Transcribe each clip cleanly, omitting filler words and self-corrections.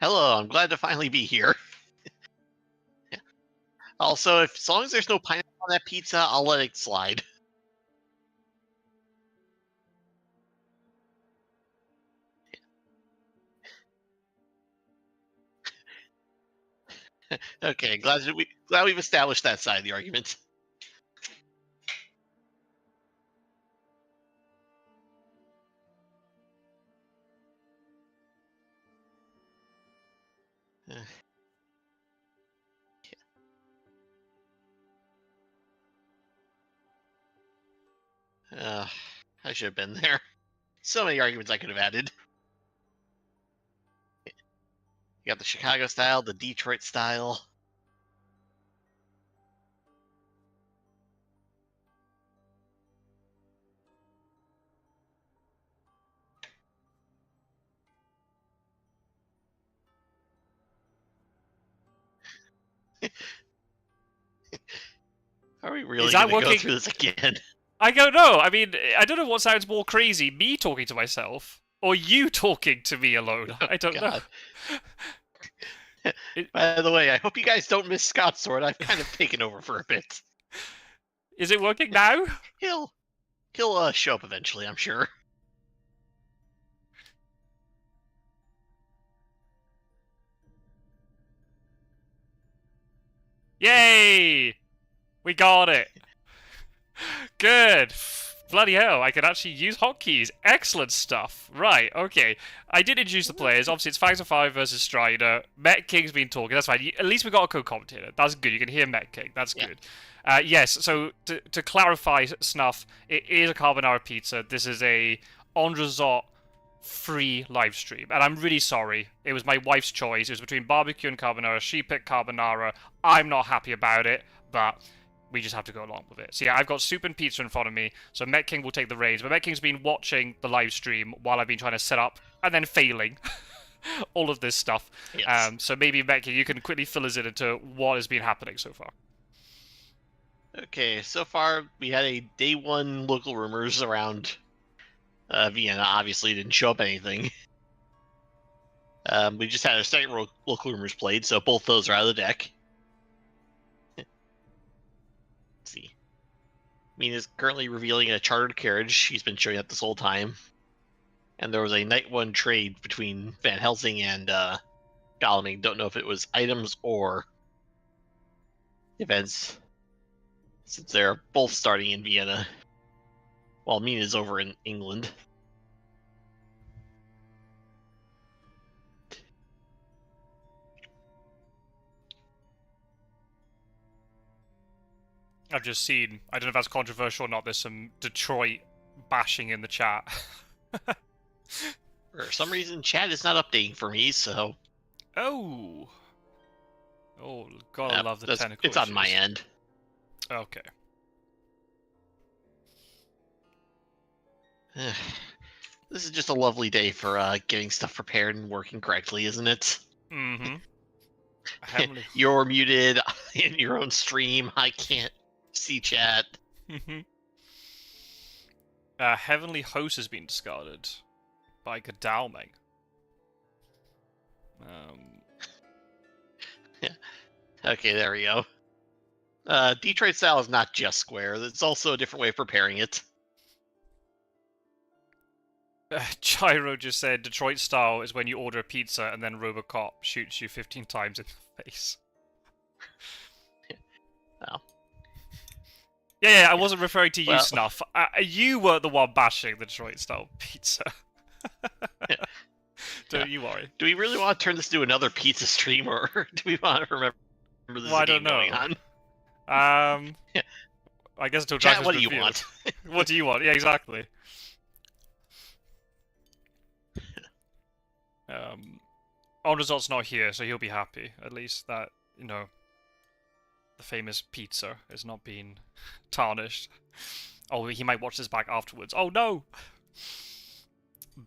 Hello, I'm glad to finally be here. Also, as long as there's no pineapple on that pizza, I'll let it slide. Okay, glad we've established that side of the argument. I should have been there. So many arguments I could have added. You got the Chicago style, the Detroit style. Are we really going to go through this again? I don't know. I mean, I don't know what sounds more crazy, me talking to myself, or you talking to me alone. I don't know. By the way, I hope you guys don't miss Scott's sword. I've kind of taken over for a bit. Is it working now? He'll show up eventually, I'm sure. Yay! We got it. Good. Bloody hell, I can actually use hotkeys. Excellent stuff. Right, okay. I did introduce the players. Obviously, it's Fangs versus Strider. Met King's been talking. That's fine. At least we got a co-commentator. That's good. You can hear Met King. That's good. Yes, so to clarify, Snuff, it is a carbonara pizza. This is a on risotto free live stream. And I'm really sorry. It was my wife's choice. It was between barbecue and carbonara. She picked carbonara. I'm not happy about it, but we just have to go along with it. So yeah, I've got soup and pizza in front of me, so Met King will take the reins. But Met King's been watching the live stream while I've been trying to set up and then failing all of this stuff. Yes. So maybe, Met King, you can quickly fill us in into what has been happening so far. Okay, so far we had a day one local rumors around Vienna. Obviously didn't show up anything. We just had a second local rumors played, so both those are out of the deck. See. Mina's currently revealing a chartered carriage. She's been showing up this whole time. And there was a night one trade between Van Helsing and Galming. Don't know if it was items or events, since they're both starting in Vienna, while Mina's over in England. I've just seen, I don't know if that's controversial or not, there's some Detroit bashing in the chat. For some reason, chat is not updating for me, so... Oh, gotta love the technical It's on my end. Okay. This is just a lovely day for getting stuff prepared and working correctly, isn't it? Mm-hmm. You're muted in your own stream. I can't see chat. Heavenly Host has been discarded by Godalming. Okay, there we go. Detroit style is not just square. It's also a different way of preparing it. Gyro just said Detroit style is when you order a pizza and then Robocop shoots you 15 times in the face. Well. Yeah, I wasn't referring to you, Snuff. You were the one bashing the Detroit style pizza. Don't you worry. Do we really want to turn this into another pizza stream, or do we want to remember this is a game going on? I guess until Chat, what do revealed. you want? What do you want? Yeah, exactly. Onrazot's not here, so he'll be happy. At least that, you know, the famous pizza is not being tarnished. Oh, he might watch this back afterwards. Oh no!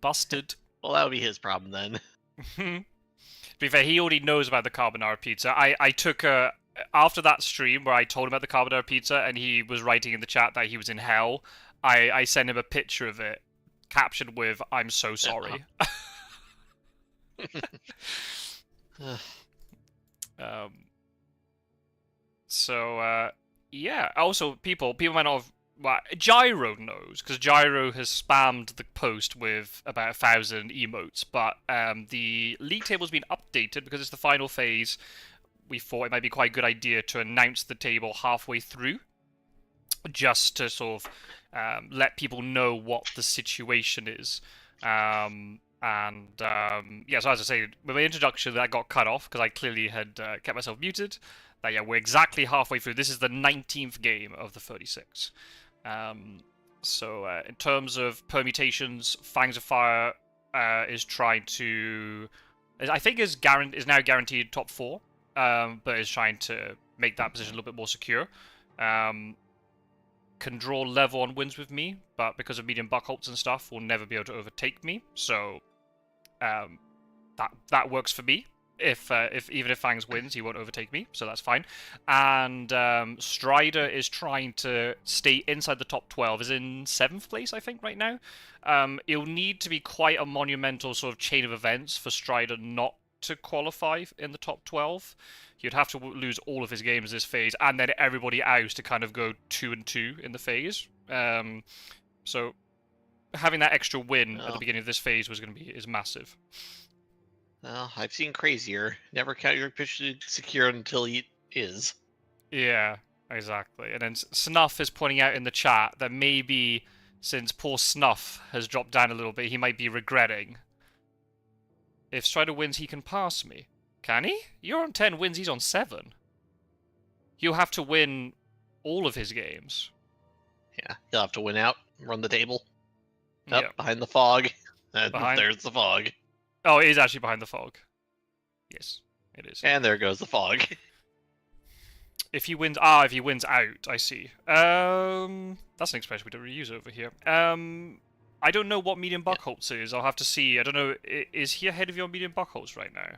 Busted. Well, that would be his problem then. To be fair, he already knows about the carbonara pizza. I took after that stream where I told him about the carbonara pizza and he was writing in the chat that he was in hell, I sent him a picture of it, captioned with, "I'm so sorry." Um, so, yeah. Also, people might not have. Well, Gyro knows, because Gyro has spammed the post with about 1,000 emotes, but the league table's been updated because it's the final phase. We thought it might be quite a good idea to announce the table halfway through, just to sort of let people know what the situation is. Yeah, so as I say, with my introduction, that got cut off because I clearly had kept myself muted. But yeah, we're exactly halfway through. This is the 19th game of the 36. In terms of permutations, Fangs of Fire is trying to, I think is now guaranteed top 4, but is trying to make that position a little bit more secure. Can draw level on wins with me, but because of medium buckholts and stuff, will never be able to overtake me. So that works for me. If even if Fangs wins, he won't overtake me, so that's fine. And Strider is trying to stay inside the top 12. Is in 7th place, I think, right now. It'll need to be quite a monumental sort of chain of events for Strider not to qualify in the top 12. He'd have to lose all of his games this phase, and then everybody out to kind of go 2-2 in the phase. So having that extra win at the beginning of this phase is massive. Well, I've seen crazier. Never count your position secure until he is. Yeah, exactly. And then Snuff is pointing out in the chat that maybe since poor Snuff has dropped down a little bit, he might be regretting. If Strider wins, he can pass me. Can he? You're on 10 wins, he's on 7. He'll have to win all of his games. Yeah, he'll have to win out, run the table. Up behind the fog. And there's the fog. Oh, it is actually behind the fog. Yes, it is. And there goes the fog. If he wins out, I see. That's an expression we don't really use over here. I don't know what medium buckholts is. I'll have to see. I don't know. Is he ahead of you on medium buckholts right now?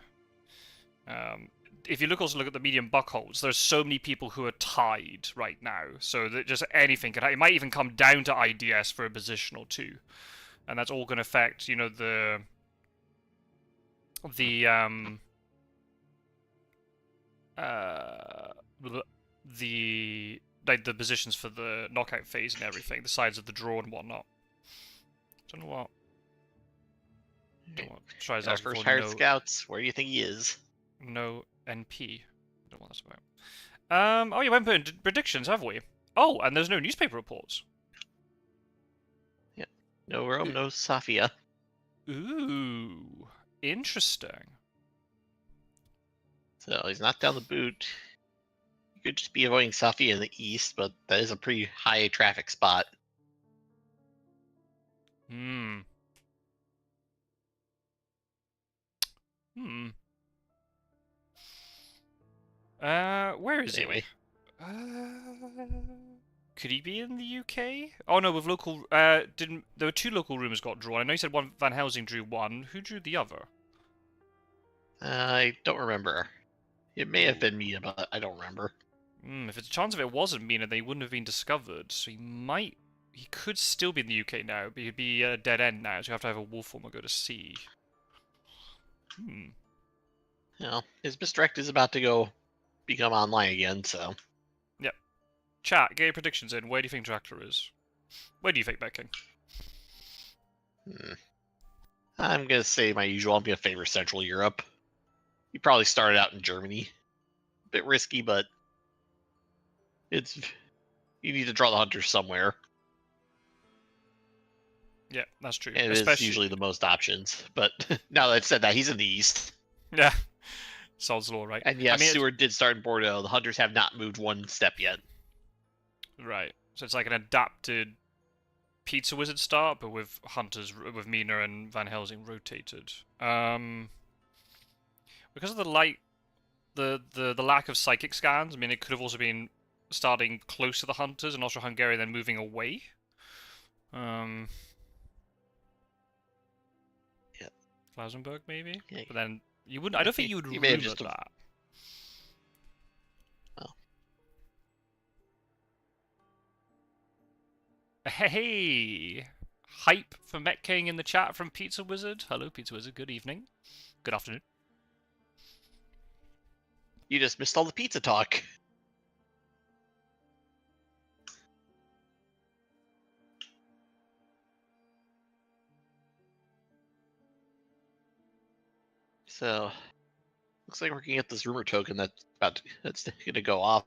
If you also look at the medium buckholts, there's so many people who are tied right now. So that just anything could happen. It might even come down to IDS for a position or two. And that's all going to affect, you know, the positions for the knockout phase and everything, the sides of the draw and whatnot. Don't know what. Tries our first hired scouts. Where do you think he is? No NP. Don't know what that's about. Oh, you went putting predictions, have we? Oh, and there's no newspaper reports. Yeah. No Rome, no Safia. Ooh, interesting. So he's not down the boot. You could just be avoiding Safia in the east, but that is a pretty high traffic spot. Where is he? Could he be in the UK? Oh no, with local. There were 2 local rumors got drawn. I know you said one Van Helsing drew one. Who drew the other? I don't remember. It may have been Mina, but I don't remember. If it's a chance of it wasn't Mina, they wouldn't have been discovered. So he could still be in the UK now, but he'd be a dead end now. So you have to have a wolf former go to sea. Well, his misdirect is about to become online again, so. Yep. Chat, get your predictions in. Where do you think Dracula is? Where do you think King? I'm going to say my usual. I'm going to favor Central Europe. He probably started out in Germany. A bit risky, but you need to draw the hunters somewhere. Yeah, that's true. And it is usually the most options. But now that I've said that, he's in the east. Yeah. Sol's law, right? And yeah, Seward did start in Bordeaux. The hunters have not moved one step yet. Right. So it's like an adapted Pizza Wizard start, but with hunters, with Mina and Van Helsing rotated. Because of the lack of psychic scans, I mean, it could have also been starting close to the hunters and Austro-Hungary, then moving away. Yeah. Klausenberg, maybe? Yeah. But then you wouldn't. I don't think you would rumor that. Well. Hey! Hype for Met King in the chat from Pizza Wizard. Hello, Pizza Wizard. Good evening. Good afternoon. You just missed all the pizza talk. So, looks like we're gonna get this rumor token that's gonna go off.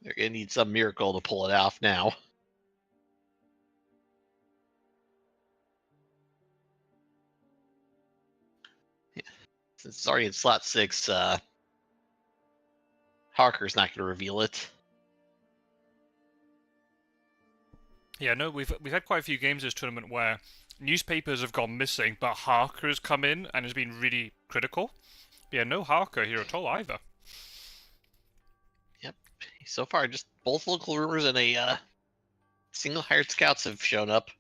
They're gonna need some miracle to pull it off now. Yeah. Since it's already in slot 6, Hawker's not gonna reveal it. Yeah, no, we've had quite a few games this tournament where newspapers have gone missing, but Harker has come in and has been really critical. Yeah, no Harker here at all either. Yep. So far, just both local rumors and a single hired scouts have shown up.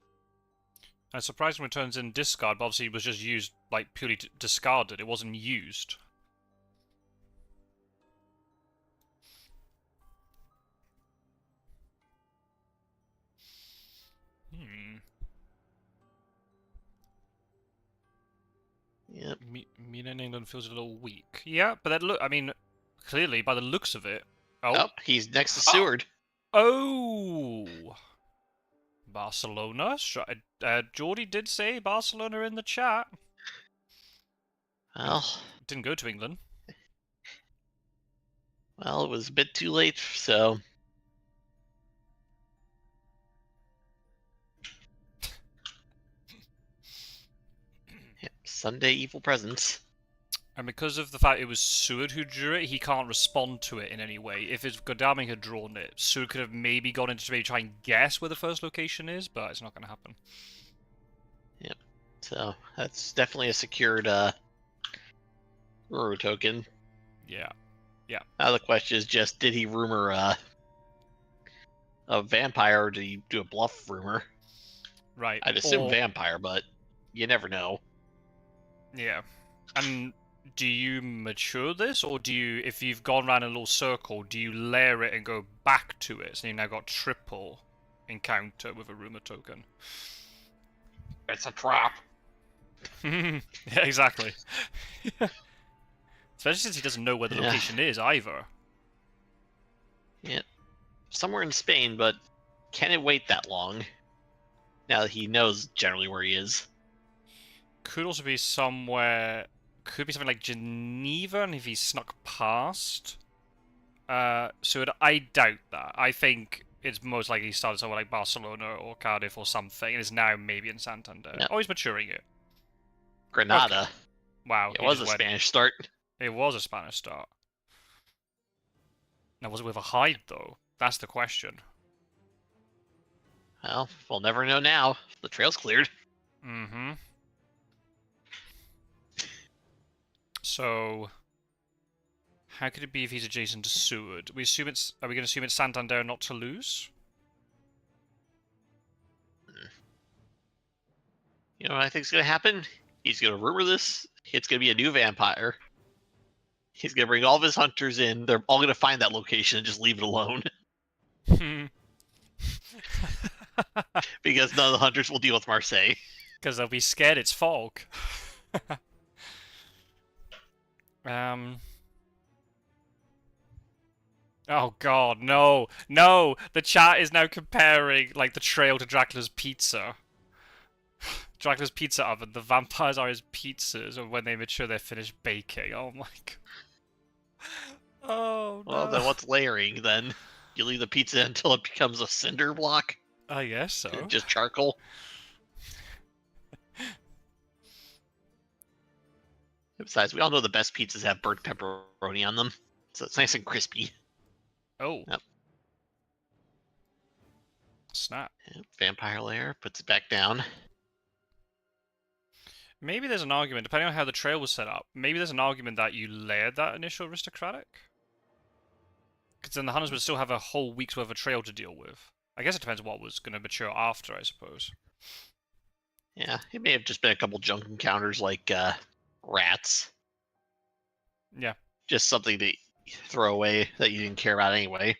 And surprising returns in discard, but obviously it was just used, like, purely discarded. It wasn't used. Yep. Mina in England feels a little weak. Yeah, but that look, I mean, clearly, by the looks of it... Oh, he's next to Seward. Oh! Barcelona? Geordie did say Barcelona in the chat. Well... Didn't go to England. Well, it was a bit too late, so... Yep, Sunday Evil Presence. And because of the fact it was Seward who drew it, he can't respond to it in any way. If Godalming had drawn it, Seward could have maybe gone into maybe try and guess where the first location is, but it's not going to happen. Yep. So, that's definitely a secured rumor token. Yeah. Yeah. Now the question is just, did he rumor a vampire, or did he do a bluff rumor? Right. I'd assume vampire, but you never know. Yeah. And do you mature this, or do you, if you've gone around a little circle, do you layer it and go back to it? So you've now got triple encounter with a rumor token. It's a trap. Yeah, exactly. Especially since he doesn't know where the location is either. Yeah. Somewhere in Spain, but can it wait that long? Now that he knows generally where he is. Could also be somewhere... Could be something like Geneva, and if he snuck past... so I doubt that. I think it's most likely he started somewhere like Barcelona or Cardiff or something, and is now maybe in Santander. Yep. Oh, he's maturing it. Granada. Okay. Wow. It was a Spanish start. It was a Spanish start. Now, was it with a hide, though? That's the question. Well, we'll never know now. The trail's cleared. Mm-hmm. So, how could it be if he's adjacent to Seward? Are we going to assume it's Santander, not Toulouse? You know what I think's going to happen? He's going to rumor this. It's going to be a new vampire. He's going to bring all of his hunters in. They're all going to find that location and just leave it alone. Because none of the hunters will deal with Marseille. Because they'll be scared it's fog. Oh god, no! No! The chat is now comparing, like, the trail to Dracula's pizza. Dracula's pizza oven. The vampires are his pizzas, and when they mature, they're finished baking. Oh my god. Oh no. Well, then what's layering, then? You leave the pizza until it becomes a cinder block? I guess so. Just charcoal? Besides, we all know the best pizzas have burnt pepperoni on them, so it's nice and crispy. Oh. Yep. Snap. Yep. Vampire layer, puts it back down. Maybe there's an argument, depending on how the trail was set up, maybe there's an argument that you layered that initial aristocratic? Because then the hunters would still have a whole week's worth of trail to deal with. I guess it depends on what was going to mature after, I suppose. Yeah, it may have just been a couple junk encounters like rats. Yeah. Just something to throw away that you didn't care about anyway.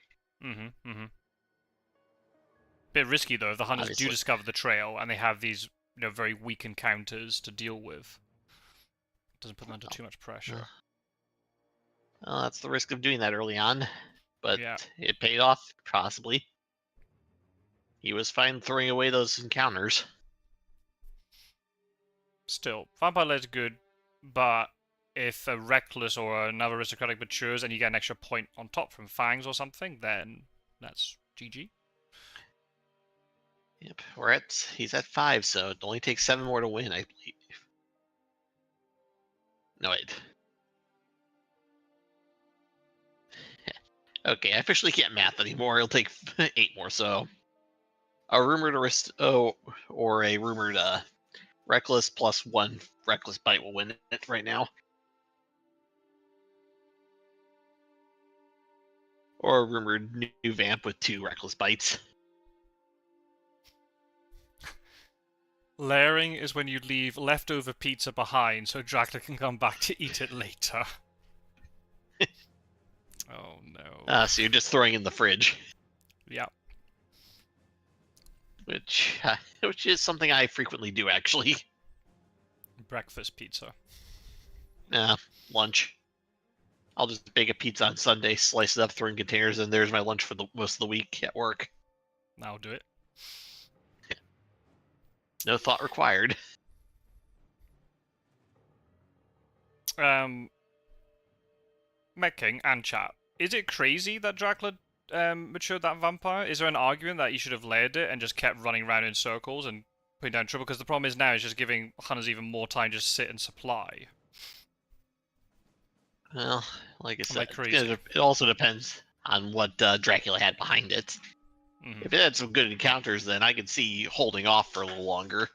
Bit risky, though, if the hunters Obviously. do discover the trail and they have these, you know, very weak encounters to deal with. Doesn't put them under too much pressure. Well, that's the risk of doing that early on, but Yeah. it paid off, possibly. He was fine throwing away those encounters. Still, Vampire Laird's good, but if a Reckless or another aristocratic matures and you get an extra point on top from Fangs or something, then that's GG. Yep, he's at 5, so it only takes 7 more to win, I believe. No, wait. Okay, I officially can't math anymore. It'll take 8 more, so a rumored or a rumored Reckless plus 1 Reckless Bite will win it right now. Or a rumored new Vamp with 2 Reckless Bites. Layering is when you leave leftover pizza behind so Dracula can come back to eat it later. Oh no. So you're just throwing in the fridge. Yeah. Which is something I frequently do, actually. Breakfast pizza. Lunch. I'll just bake a pizza on Sunday, slice it up, throw in containers, and there's my lunch for the most of the week at work. I'll do it. No thought required. Met King and chat. Is it crazy that Dracula matured that vampire? Is there an argument that you should have layered it and just kept running around in circles and putting down trouble? Because the problem is now it's just giving hunters even more time to just sit and supply. Well, like I said, crazy. It also depends on what Dracula had behind it. Mm-hmm. If it had some good encounters, then I could see holding off for a little longer.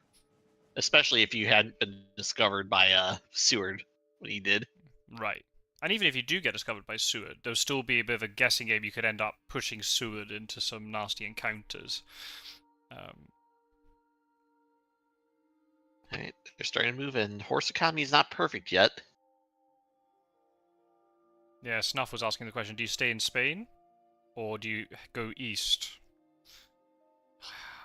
Especially if you hadn't been discovered by Seward when he did. Right. And even if you do get discovered by Seward, there'll still be a bit of a guessing game. You could end up pushing Seward into some nasty encounters. Alright, they're starting to move in. Horse economy is not perfect yet. Yeah, Snuff was asking the question, do you stay in Spain? Or do you go east?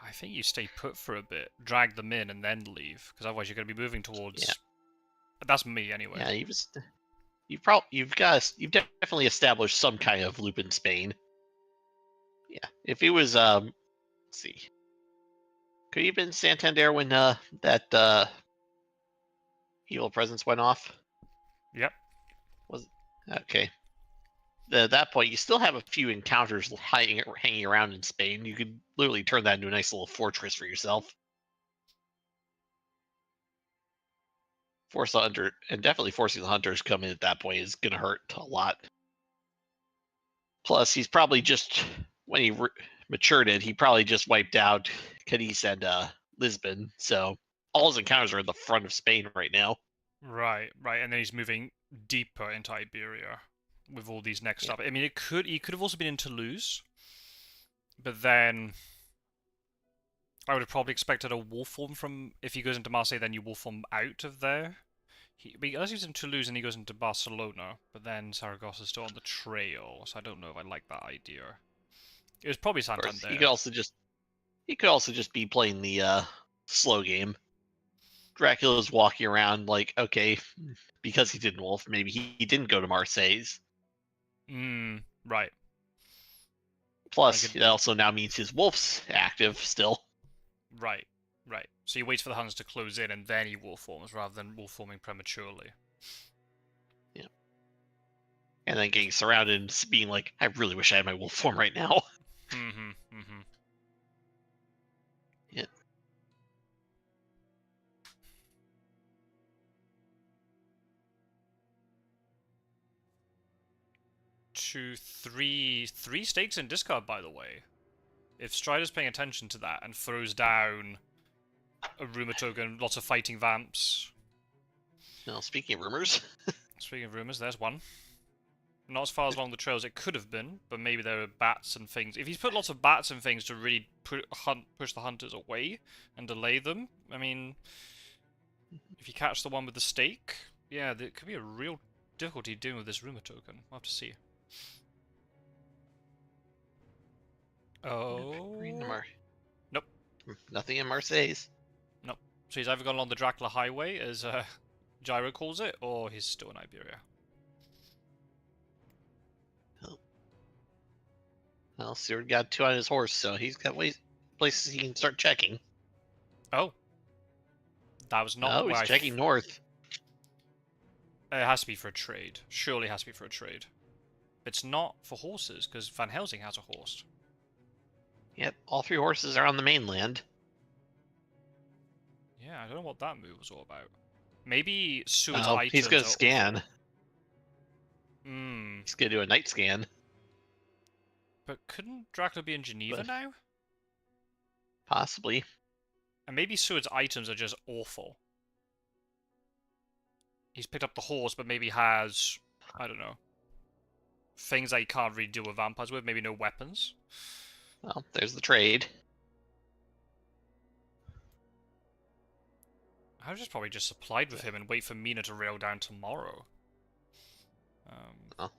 I think you stay put for a bit, drag them in, and then leave. Because otherwise you're going to be moving towards... Yeah. That's me, anyway. Yeah, you've definitely established some kind of loop in Spain. Yeah, if he was, let's see. Could he have been Santander when that evil presence went off? Yep. Okay. At that point, you still have a few encounters hanging around in Spain. You could literally turn that into a nice little fortress for yourself. Force the hunter, and definitely forcing the hunters to come in at that point is going to hurt a lot. Plus, he's probably just, when he matured it, he probably just wiped out Cadiz and Lisbon. So all his encounters are in the front of Spain right now. Right. And then he's moving deeper into Iberia with all these next stuff. I mean, he could have also been in Toulouse, but then I would have probably expected a wolf form from, if he goes into Marseille, then you wolf form out of there. Unless he's in Toulouse and he goes into Barcelona, but then Saragossa's still on the trail, so I don't know if I like that idea. It was probably Santander. He could also just be playing the slow game. Dracula's walking around like, okay, because he didn't wolf, maybe he didn't go to Marseille's. Right. Plus, it also now means his wolf's active still. Right. So he waits for the hunters to close in and then he wolf forms rather than wolf forming prematurely. Yeah. And then getting surrounded and being like, I really wish I had my wolf form right now. Yeah. Three stakes in discard, by the way. If Strider's paying attention to that and throws down a rumor token, lots of fighting vamps. Well, speaking of rumors. Speaking of rumors, there's one. Not as far as along the trails it could have been, but maybe there are bats and things. If he's put lots of bats and things to really push the hunters away and delay them, I mean, if you catch the one with the stake, yeah, there could be a real difficulty dealing with this rumor token. We'll have to see. Oh. Nope. Nothing in Marseille's. Nope. So he's either gone along the Dracula Highway, as Gyro calls it, or he's still in Iberia. Well, Seward got 2 on his horse, so he's got places he can start checking. Oh. That was not No, where he's I... checking north. It has to be for a trade. Surely it has to be for a trade. It's not for horses, because Van Helsing has a horse. Yep, all 3 horses are on the mainland. Yeah, I don't know what that move was all about. Maybe Seward's Oh, items he's gonna are scan. Hmm. He's gonna do a night scan. But couldn't Dracula be in Geneva now? Possibly. And maybe Seward's items are just awful. He's picked up the horse, but maybe has, I don't know, things that he can't really deal with vampires with. Maybe no weapons. Well, there's the trade. I was just probably just supplied with him and wait for Mina to rail down tomorrow. Oh.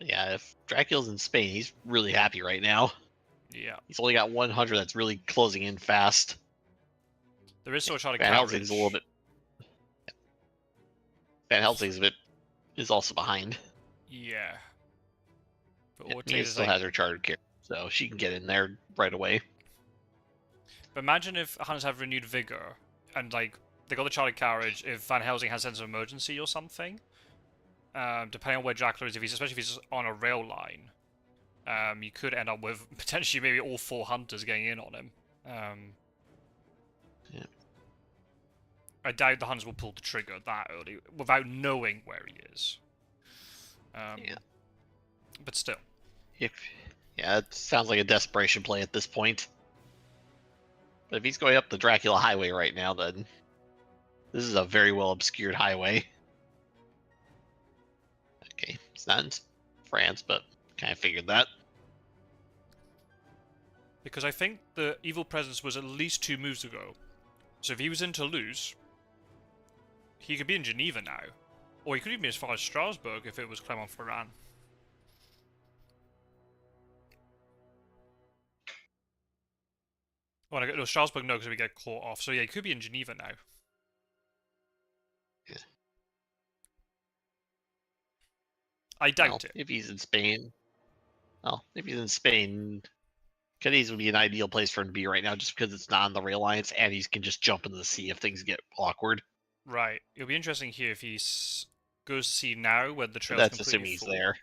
Yeah, if Dracula's in Spain, he's really happy right now. Yeah. He's only got 100 that's really closing in fast. There is still a shot of Van carriage. Helsing's a little bit... Van Helsing's a bit... is also behind. Yeah. But Yeah, Ortiz Mia is still like... has her chartered carriage, so she can get in there right away. But imagine if Hunters have renewed vigor, and like they got the chartered carriage. If Van Helsing has sense of emergency or something, depending on where Dracula is, especially if he's on a rail line, you could end up with potentially maybe all 4 hunters getting in on him. Yeah. I doubt the hunters will pull the trigger that early without knowing where he is. Yeah. But still. Yeah, it sounds like a desperation play at this point. But if he's going up the Dracula highway right now, then this is a very well obscured highway. Okay, it's not in France, but kind of figured that. Because I think the evil presence was at least 2 moves ago. So if he was in Toulouse, he could be in Geneva now. Or he could even be as far as Strasbourg if it was Clermont-Ferrand. Oh, no, Strasbourg no, because we get caught off. So yeah, he could be in Geneva now. Yeah. I doubt it. If he's in Spain... Well, if he's in Spain... Cadiz would be an ideal place for him to be right now, just because it's not on the rail lines, and he can just jump into the sea if things get awkward. Right. It'll be interesting here if he goes to sea now, where the trail's That's completely assuming he's full. there.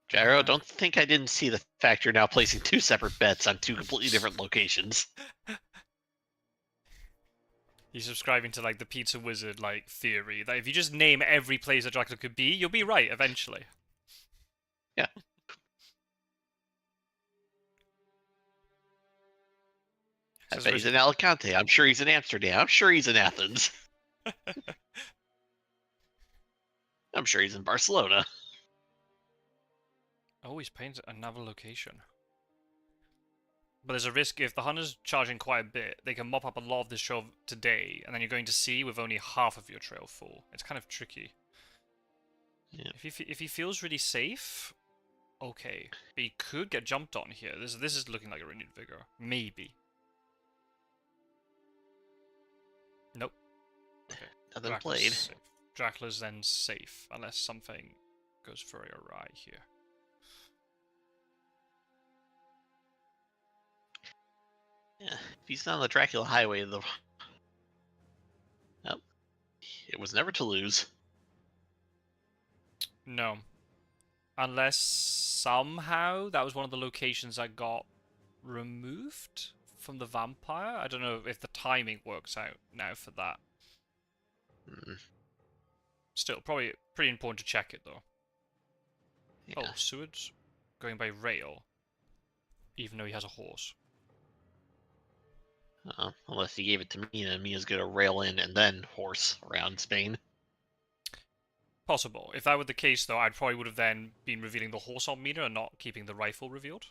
Gyro, don't think I didn't see the fact you're now placing 2 separate bets on 2 completely different locations. He's subscribing to like the Pizza Wizard like theory that if you just name every place that Dracula could be, you'll be right eventually. Yeah. I bet he's in Alicante. I'm sure he's in Amsterdam. I'm sure he's in Athens. I'm sure he's in Barcelona. Oh, he's painted another location. But there's a risk if the hunter's charging quite a bit, they can mop up a lot of this show today, and then you're going to sea with only half of your trail full. It's kind of tricky. Yeah. If he feels really safe, okay. But he could get jumped on here. This is looking like a renewed vigor. Maybe. Nope. Okay. Nothing Dracula's played. safe. Dracula's then safe, unless something goes very awry here. Yeah, if he's not on the Dracula highway, it was never Toulouse. No. Unless somehow that was one of the locations that got removed from the vampire. I don't know if the timing works out now for that. Still, probably pretty important to check it though. Yeah. Oh, Seward's going by rail, even though he has a horse. Unless he gave it to Mina, and Mina's gonna rail in and then horse around Spain. Possible. If that were the case, though, I probably would have then been revealing the horse on Mina and not keeping the rifle revealed.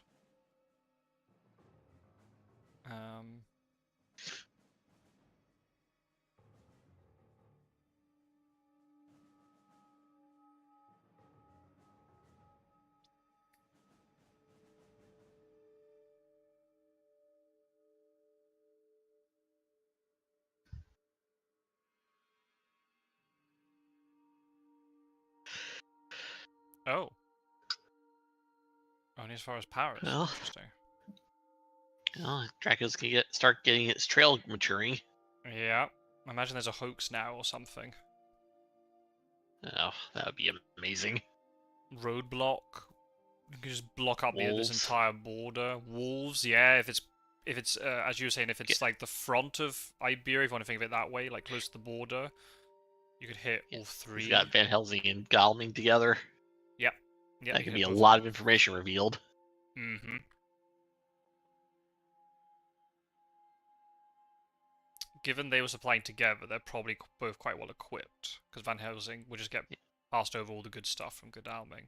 Oh. Only as far as Paris. Well, Interesting. well, Dracula's gonna start getting its trail maturing. Yeah. I imagine there's a hoax now or something. Oh, that would be amazing. Roadblock. You can just block up this Wolves. entire border. Wolves, yeah. If it's as you were saying, if it's like the front of Iberia, if you want to think of it that way, like close to the border, you could hit all three. He's got Van Helsing and Godalming together. Yep. That could be a lot of information revealed. Mm-hmm. Given they were supplying together, they're probably both quite well equipped, because Van Helsing would just get passed over all the good stuff from Godalming.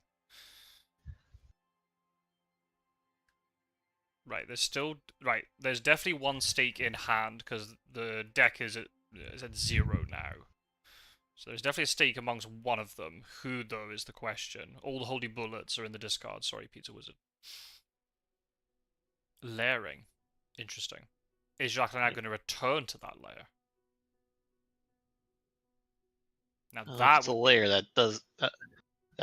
Right, there's definitely one stake in hand, because the deck is at 0 now. So there's definitely a stake amongst one of them. Who, though, is the question. All the holy bullets are in the discard. Sorry, Pizza Wizard. Layering. Interesting. Is Jacques now going to return to that layer? Now That's a layer that does. That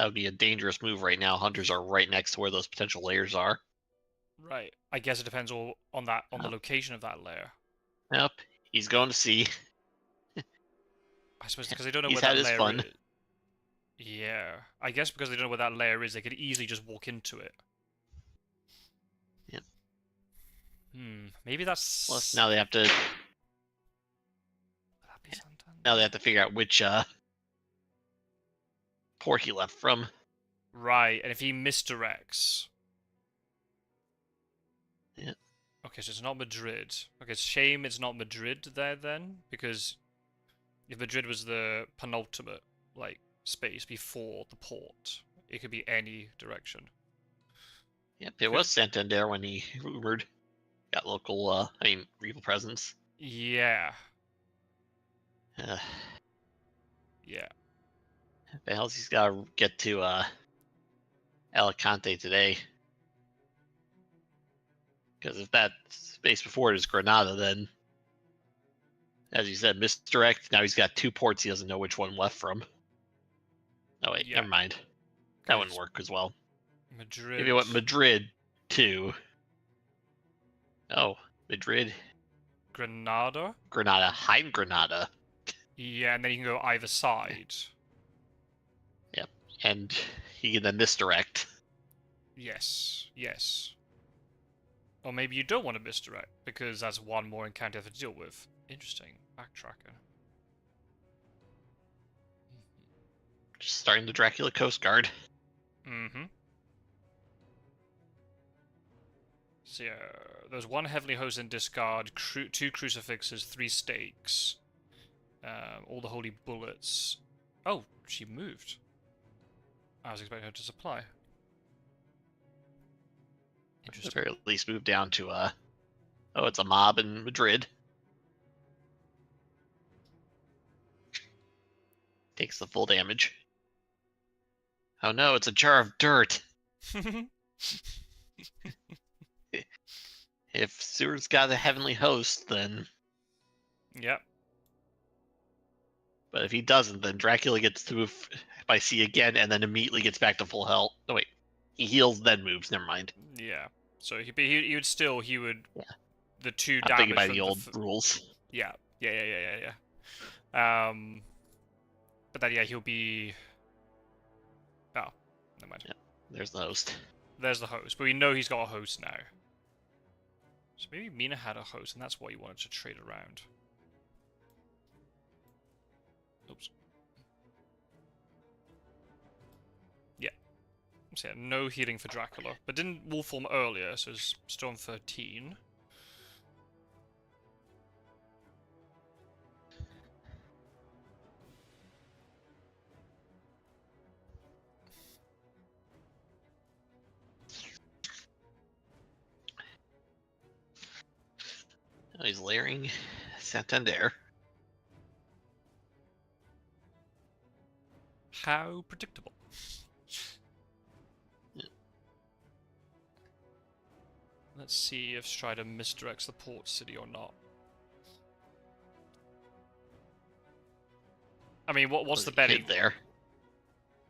would be a dangerous move right now. Hunters are right next to where those potential layers are. Right. I guess it depends all on the location of that layer. Yep. He's going to see. I suppose because they don't know He's where had that his layer fun. is. Yeah. I guess because they don't know where that layer is, they could easily just walk into it. Yep. Maybe that's. Plus, now they have to. Now they have to figure out which port he left from. Right, and if he misdirects. Yeah. Okay, so it's not Madrid. Okay, it's shame it's not Madrid there then, because if Madrid was the penultimate, like, space before the port, it could be any direction. Yep, it was Santander when he rumored got local, regal presence. Yeah. Yeah. The hell's he's got to get to Alicante today? Because if that space before it is Granada, then, as you said, misdirect. Now he's got 2 ports he doesn't know which one left from. Oh wait, never mind. That wouldn't work as well. Madrid. Maybe what Madrid to. Oh, Madrid. Granada. Hide Granada. Yeah, and then you can go either side. Yep, and he can then misdirect. Yes. Or maybe you don't want to misdirect, because that's one more encounter you have to deal with. Interesting. Backtracker. Just starting the Dracula Coast Guard. Mm-hmm. So yeah, there's 1 heavenly host in discard, 2 crucifixes, 3 stakes, all the holy bullets. Oh, she moved. I was expecting her to supply. Interesting. At the very least, move down to oh, it's a mob in Madrid. Takes the full damage. Oh no, it's a jar of dirt. If Seward's got a heavenly host, then. Yep. But if he doesn't, then Dracula gets to move by sea again, and then immediately gets back to full health. No wait, he heals then moves. Never mind. Yeah. So he would. Yeah. The 2 I'm damage. thinking by the old rules. Yeah. But then he'll be. Oh, never mind. Yeah, there's the host. There's the host, but we know he's got a host now. So maybe Mina had a host, and that's what he wanted to trade around. Oops. Yeah. So yeah, no healing for Dracula. But didn't wolf form earlier, so it's still on 13. Oh, he's layering Santander. How predictable. Yeah. Let's see if Strider misdirects the port city or not. I mean, what's the betting there?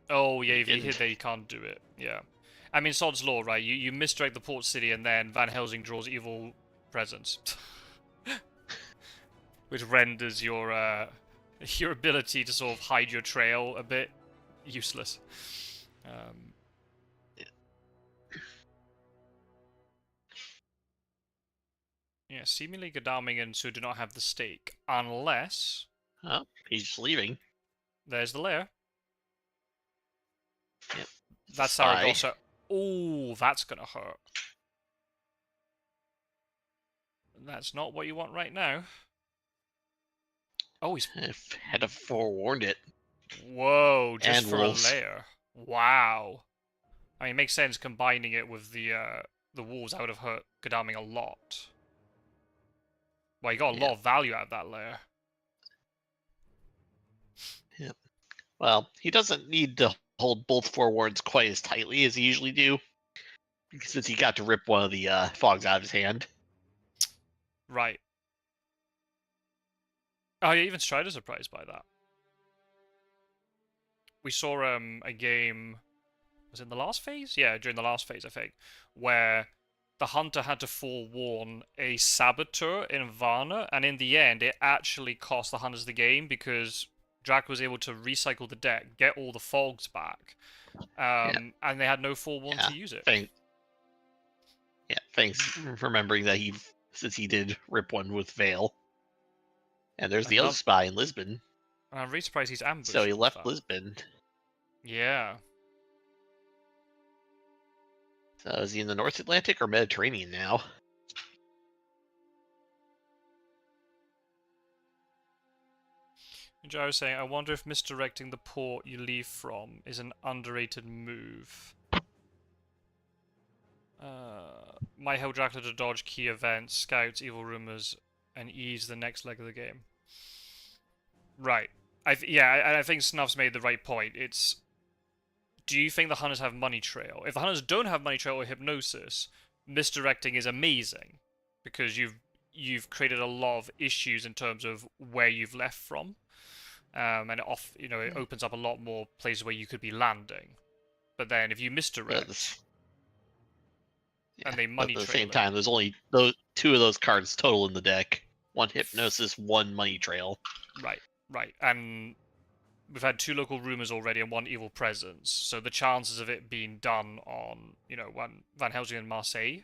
Oh, yeah, He if you hit didn't. there, you can't do it. Yeah. I mean, Sod's Law, right? You misdirect the port city, and then Van Helsing draws evil presence. Which renders your your ability to sort of hide your trail a bit useless. Yeah, seemingly Godalming and Su do not have the stake, unless Oh, he's just leaving. there's the lair. Yep. That's Spy. Saragossa. Ooh, that's gonna hurt. That's not what you want right now. Oh, he's... If had have forewarned it. Whoa, just And for a wolves. lair. Wow. I mean, it makes sense combining it with the wolves. I would have hurt Godalming a lot. Well, you got a lot of value out of that lair. Yep. Well, he doesn't need to hold both forewarns quite as tightly as he usually do, since he got to rip one of the fogs out of his hand. Right. Oh, yeah, even Strider's surprised by that. We saw a game, was it in the last phase? Yeah, during the last phase, I think, where the hunter had to forewarn a saboteur in Varna, and in the end, it actually cost the hunters the game because Drac was able to recycle the deck, get all the fogs back, and they had no forewarn to use it. Thanks remembering that since he did rip one with Vale. And there's the other spy in Lisbon. And I'm really surprised he's ambushed. So he left Lisbon. Yeah. So is he in the North Atlantic or Mediterranean now? Joe was saying, I wonder if misdirecting the port you leave from is an underrated move. Might help Dracula to dodge key events, scouts, evil rumors, and ease the next leg of the game. Right. I think Snuff's made the right point. It's, do you think the hunters have money trail? If the hunters don't have money trail or hypnosis, misdirecting is amazing because you've created a lot of issues in terms of where you've left from, and it opens up a lot more places where you could be landing. But then if you misdirect, and they money but at the trail same time, there's only two of those cards total in the deck. One hypnosis, one money trail. Right, and we've had 2 local rumors already and 1 evil presence, so the chances of it being done on, Van Helsing and Marseille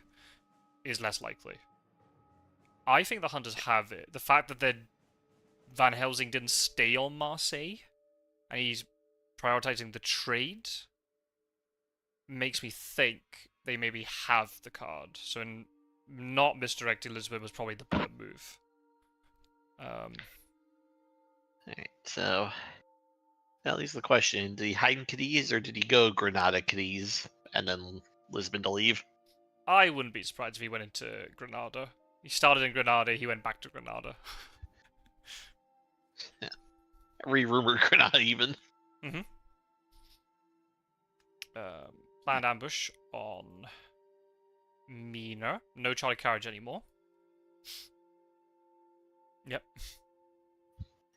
is less likely. I think the hunters have it. The fact that Van Helsing didn't stay on Marseille, and he's prioritizing the trade, makes me think they maybe have the card. So not misdirecting Lisbon was probably the better move. Alright, so that leaves the question, did he hide in Cadiz or did he go Granada, Cadiz, and then Lisbon to leave? I wouldn't be surprised if he went into Granada. He started in Granada, he went back to Granada. Yeah. Re-rumored Granada even. Mm-hmm. Planned ambush on Mina. No Charlie Carriage anymore. Yep.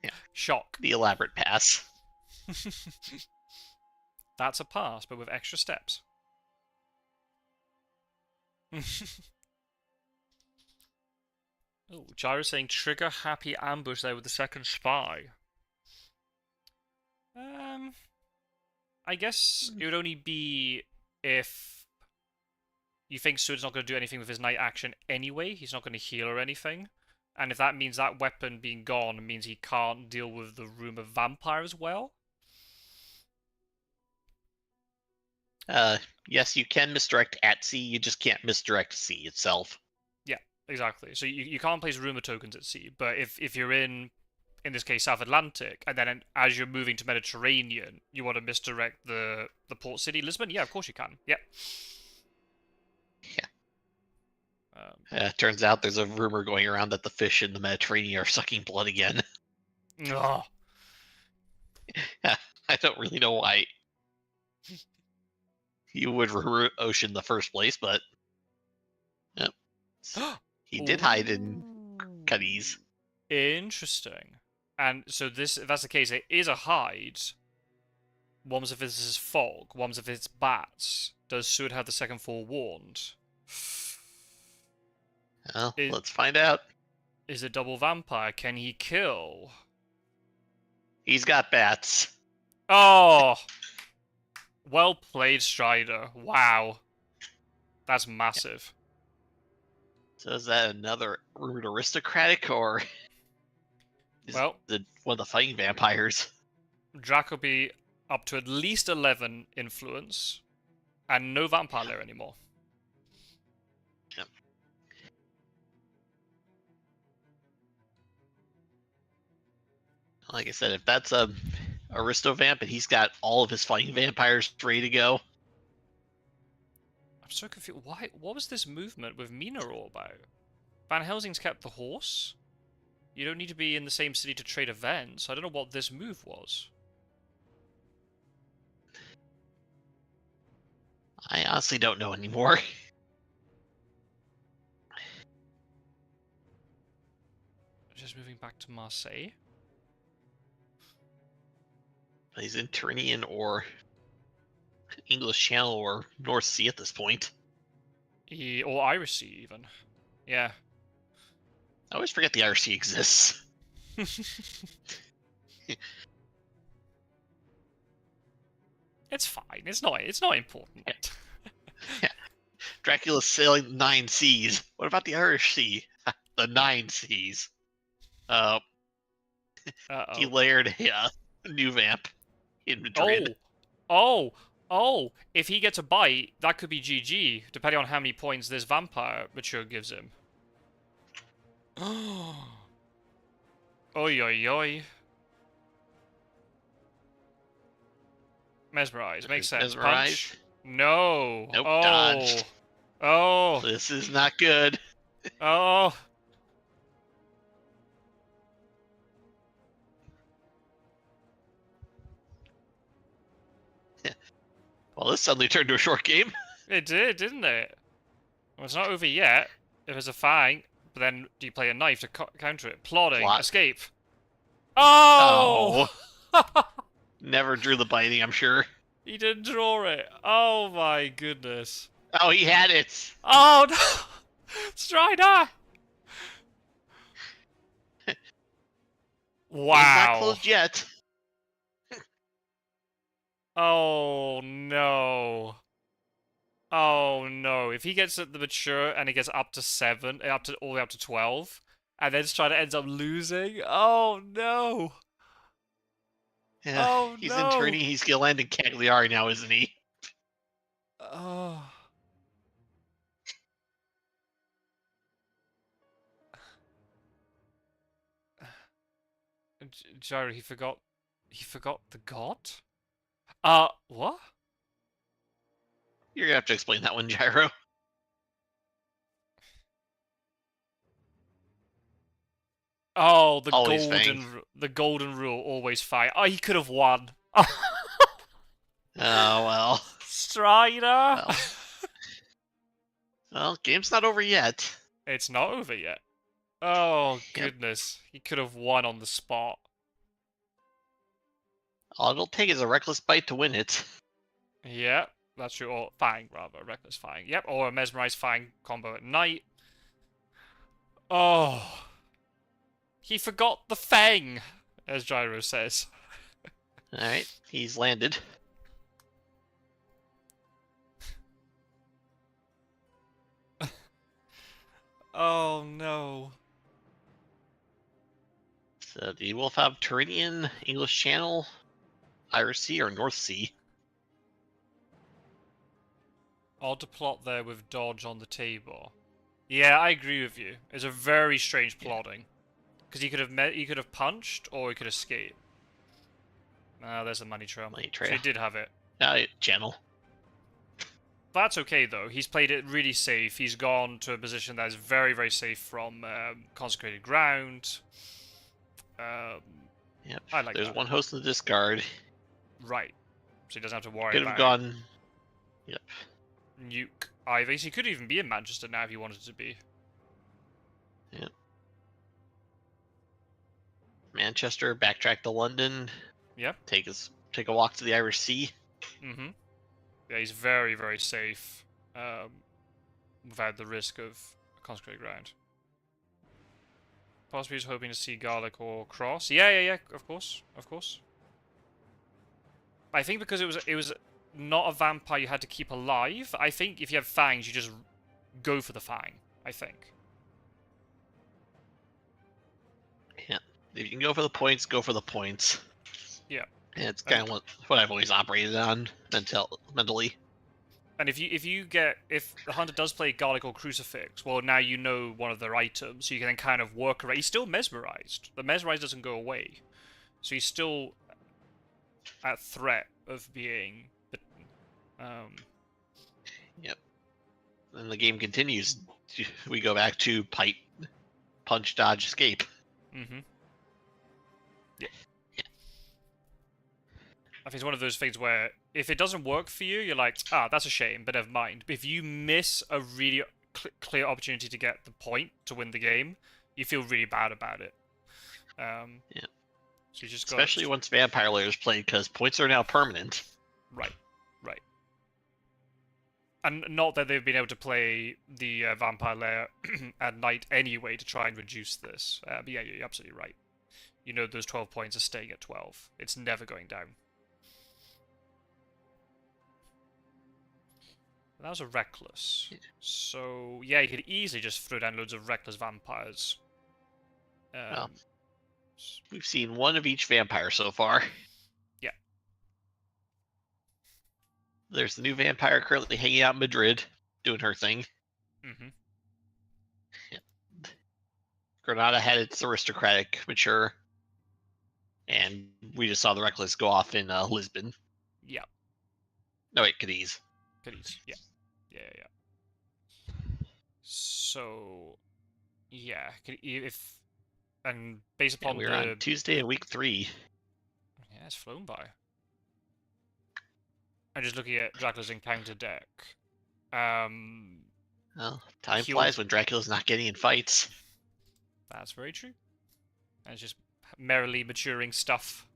Yeah. Shock. The elaborate pass. That's a pass, but with extra steps. Oh, Gyro's saying trigger happy ambush there with the second spy. I guess it would only be if you think Sud's not going to do anything with his night action anyway. He's not going to heal or anything. And if that means that weapon being gone means he can't deal with the Room of Vampire as well. Yes, you can misdirect at sea, you just can't misdirect sea itself. Yeah, exactly. So you can't place rumor tokens at sea, but if you're in this case, South Atlantic, and then as you're moving to Mediterranean, you want to misdirect the port city, Lisbon? Yeah, of course you can. Yep. Yeah. Turns out there's a rumor going around that the fish in the Mediterranean are sucking blood again. Oh. I don't really know why you would rumor ocean in the first place, but yep. He did hide in Cadiz. Interesting. And so if that's the case, it is a hide. What was if this is fog? What was if it's bats? Does Sud have the second forewarned? Well, let's find out. Is it double vampire? Can he kill? He's got bats. Oh! Well played, Strider. Wow. That's massive. So is that another rude aristocratic, or is Well, it one of the fighting vampires? Drac will be up to at least 11 influence, and no vampire layer anymore. Yep. Like I said, if that's a Aristovamp and he's got all of his fighting vampires ready to go. I'm so confused. Why? What was this movement with Mina all about? Van Helsing's kept the horse? You don't need to be in the same city to trade events. I don't know what this move was. I honestly don't know anymore. Just moving back to Marseille. He's in Tyrrhenian or English Channel or North Sea at this point. Or Irish Sea, even. Yeah. I always forget the Irish Sea exists. It's fine. It's not important. Yeah. Dracula's sailing 9 seas. What about the Irish Sea? The 9 seas. He layered a new vamp in Madrid. Oh! If he gets a bite, that could be GG, depending on how many points this vampire mature gives him. Oi, oi, oi. Mesmerize. Makes sense. Mesmerize. Punch? No. Nope, oh. dodged. Oh. This is not good. Oh. Well, this suddenly turned to a short game. It did, didn't it? Well, it's not over yet. If it's a fang, but then do you play a knife to counter it? Plotting. Plot. Escape. Oh! Never drew the biting, I'm sure. He didn't draw it. Oh my goodness. Oh, he had it. Oh no! Strider! Wow. He's not closed yet. Oh no. Oh no. If he gets the mature and he gets up to 7, all the way up to 12, and then Strider ends up losing, oh no. Yeah, oh he's no. in Trini, he's gonna land in Cagliari now, isn't he? Oh. Gyro, he forgot the god? What? You're gonna have to explain that one, Gyro. Oh, the Always golden rule, always fight. Oh, he could have won. Oh, well. Strider! Well, game's not over yet. It's not over yet. Oh, goodness. He could have won on the spot. All it'll take is a reckless bite to win it. Yep, that's true. Or Fang, rather. Reckless Fang. Yep, or a Mesmerized Fang combo at night. Oh. He forgot the Fang, as Gyro says. Alright, he's landed. Oh, no. So, do you wolf have Tyrrhenian, English Channel, Irish Sea, or North Sea? Odd plot there with dodge on the table. Yeah, I agree with you. It's a very strange plotting. Because he could have punched, or he could escape. There's a money trail. Money trail. So he did have it. Channel. That's okay, though. He's played it really safe. He's gone to a position that is very, very safe from consecrated ground. Yep. I like There's that. one host in the discard. Right. So he doesn't have to worry Could about have gone. Yep. Nuke either. So he could even be in Manchester now if he wanted to be. Yep. Manchester, backtrack to London. Yep. Take his take a walk to the Irish Sea. Mm-hmm. Yeah, he's very, very safe. Without the risk of consecrated ground. Possibly he's hoping to see garlic or cross. Yeah. Of course. I think because it was not a vampire you had to keep alive. I think if you have fangs, you just go for the fang. I think. Yeah, if you can go for the points, go for the points. Yeah. And it's kind of what I've always operated on mentally. And if the hunter does play garlic or crucifix, well, now you know one of their items, so you can then kind of work around. He's still mesmerized. The mesmerized doesn't go away, so he's still at threat of being bitten. Yep. And the game continues. We go back to pipe, punch, dodge, escape. Mm-hmm. Yeah. I think it's one of those things where if it doesn't work for you, you're like, that's a shame, but never mind. But if you miss a really clear opportunity to get the point to win the game, you feel really bad about it. Yeah. So you just especially once Vampire Lair is played, because points are now permanent. Right. And not that they've been able to play the Vampire Lair at night anyway to try and reduce this. But yeah, you're absolutely right. You know those 12 points are staying at 12. It's never going down. That was a Reckless. So, yeah, you could easily just throw down loads of Reckless Vampires. Well, we've seen one of each vampire so far. Yeah. There's the new vampire currently hanging out in Madrid, doing her thing. Mm-hmm. Yeah. Granada had its aristocratic mature, and we just saw the Reckless go off in Lisbon. Yeah. No, wait, Cadiz. Yeah. So, yeah, if and based upon we're on Tuesday of week 3. Yeah, it's flown by. I'm just looking at Dracula's encounter deck. Well, time flies when Dracula's not getting in fights. That's very true. And it's just merrily maturing stuff.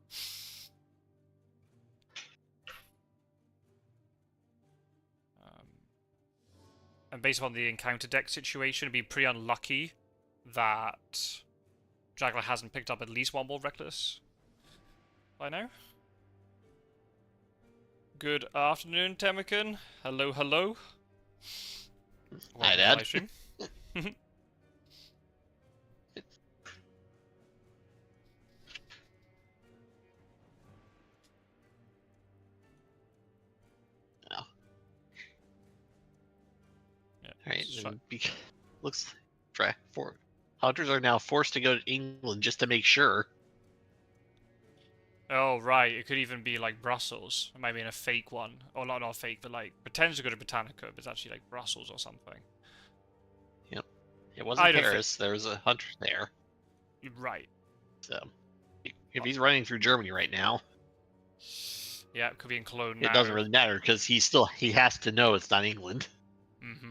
And based upon the encounter deck situation, it'd be pretty unlucky that Dracula hasn't picked up at least one more Reckless by now. Good afternoon, Temican. Hello. Hi, Dad. Alright, looks hunters are now forced to go to England just to make sure. Oh, right. It could even be like Brussels. It might be in a fake one. Or not fake, but like pretends to go to Britannica, but it's actually like Brussels or something. Yep. It wasn't Paris. There was a hunter there. Right. So, if he's running through Germany right now... Yeah, it could be in Cologne now. It doesn't really matter, because he has to know it's not England. Mm-hmm.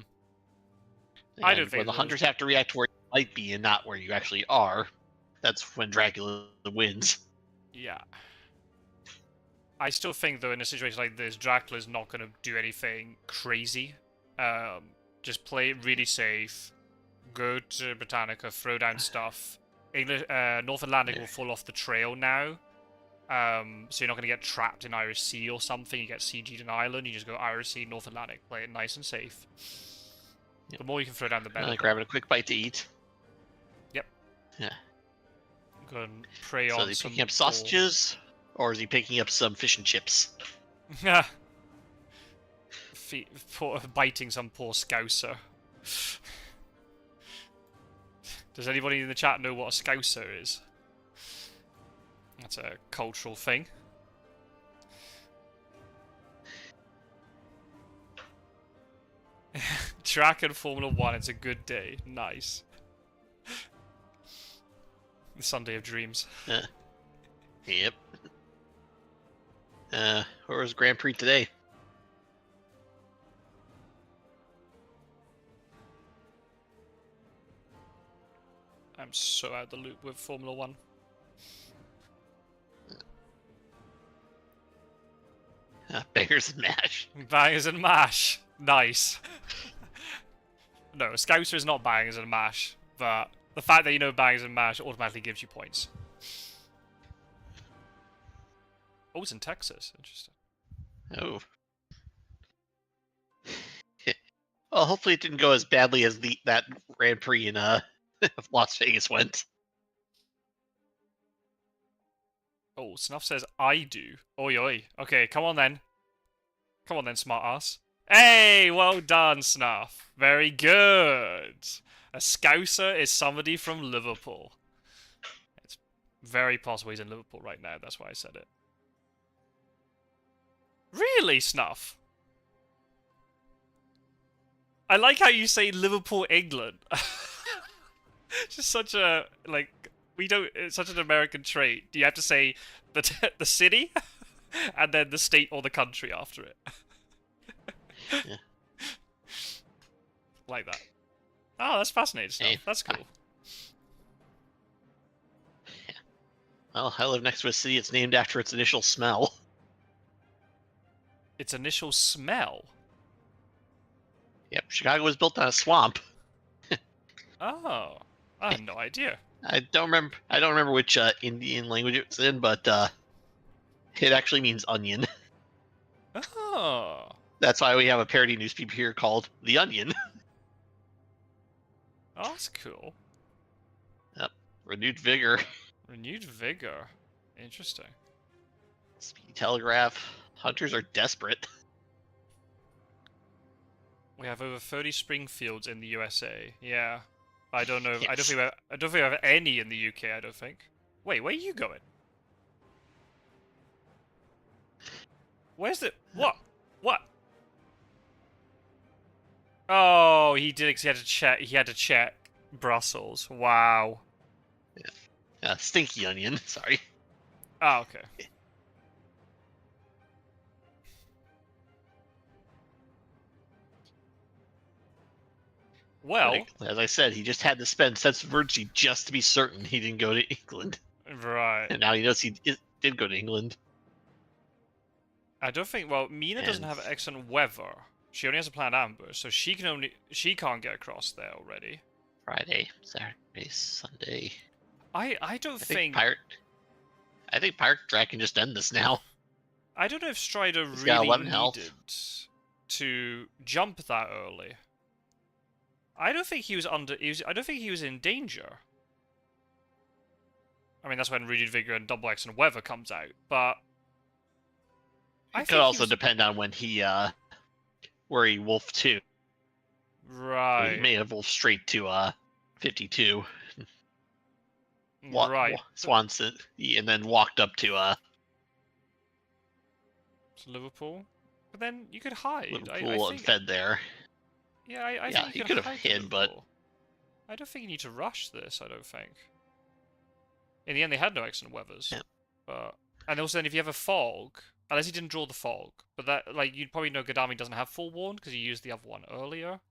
I don't think when the hunters have to react to where you might be and not where you actually are, that's when Dracula wins. Yeah. I still think, though, in a situation like this, Dracula's not going to do anything crazy. Just play it really safe. Go to Britannica, throw down stuff. North Atlantic will fall off the trail now. So you're not going to get trapped in Irish Sea or something. You get CG'd in Ireland, you just go Irish Sea, North Atlantic. Play it nice and safe. Yep. The more you can throw down, the better. Grabbing a quick bite to eat. Yep. Yeah. Go and prey on. So is he picking up sausages, or is he picking up some fish and chips? Biting some poor scouser. Does anybody in the chat know what a scouser is? That's a cultural thing. Track and Formula 1, it's a good day. Nice. The Sunday of Dreams. Yep. Where was Grand Prix today? I'm so out of the loop with Formula 1. bangers and mash. Bangers and mash. Nice. No, Scouser is not bangers and mash, but the fact that you know bangers and mash automatically gives you points. Oh, it's in Texas. Interesting. Oh. Well, hopefully it didn't go as badly as that Grand Prix in Las Vegas went. Oh, Snuff says, I do. Oi, oi. Okay, come on then. Come on then, smart ass. Hey, well done, Snuff. Very good. A Scouser is somebody from Liverpool. It's very possible he's in Liverpool right now. That's why I said it. Really, Snuff? I like how you say Liverpool, England. Just such a, like, it's such an American trait. Do you have to say the city and then the state or the country after it? Yeah. Like that. Oh, that's fascinating stuff. Hey, that's cool. Yeah. Well, I live next to a city. It's named after its initial smell. Its initial smell? Yep, Chicago was built on a swamp. Oh, I had no idea. I don't remember which Indian language it's in, but it actually means onion. Oh. That's why we have a parody newspaper here called The Onion. Oh, that's cool. Yep, renewed vigor. Renewed vigor. Interesting. Speedy Telegraph. Hunters are desperate. We have over 30 Springfields in the USA. Yeah. I don't know. Yes. I don't think we have any in the UK, I don't think. Wait, where are you going? Where's the... What? What? Oh, he did, 'cause he had to check Brussels. Wow. Stinky onion, sorry. Oh, okay. Well... Like, as I said, he just had to spend sense of urgency just to be certain he didn't go to England. Right. And now he knows he did go to England. I don't think... Well, Mina doesn't have excellent weather. She only has a planned ambush, so she can't get across there already. Friday, Saturday, Sunday. I don't think... I think Pirate Drac can just end this now. I don't know if Strider He's got really 11 needed health. to jump that early. I don't think he was I don't think he was in danger. I mean, that's when Renewed Vigor and Double X and Weather comes out, but... It could also depend on when where he wolfed to. Right. He may have wolfed straight to 52. Right. Swanson, and then walked up to Liverpool. But then you could hide. Liverpool and fed there. Yeah, I Yeah, think he you could have hide hid, but Liverpool. I don't think you need to rush this, I don't think. In the end, they had no excellent weathers. Yeah. But... And also, then if you have a fog... Unless he didn't draw the fog. But that, like, you'd probably know Gadami doesn't have forewarned, because he used the other one earlier.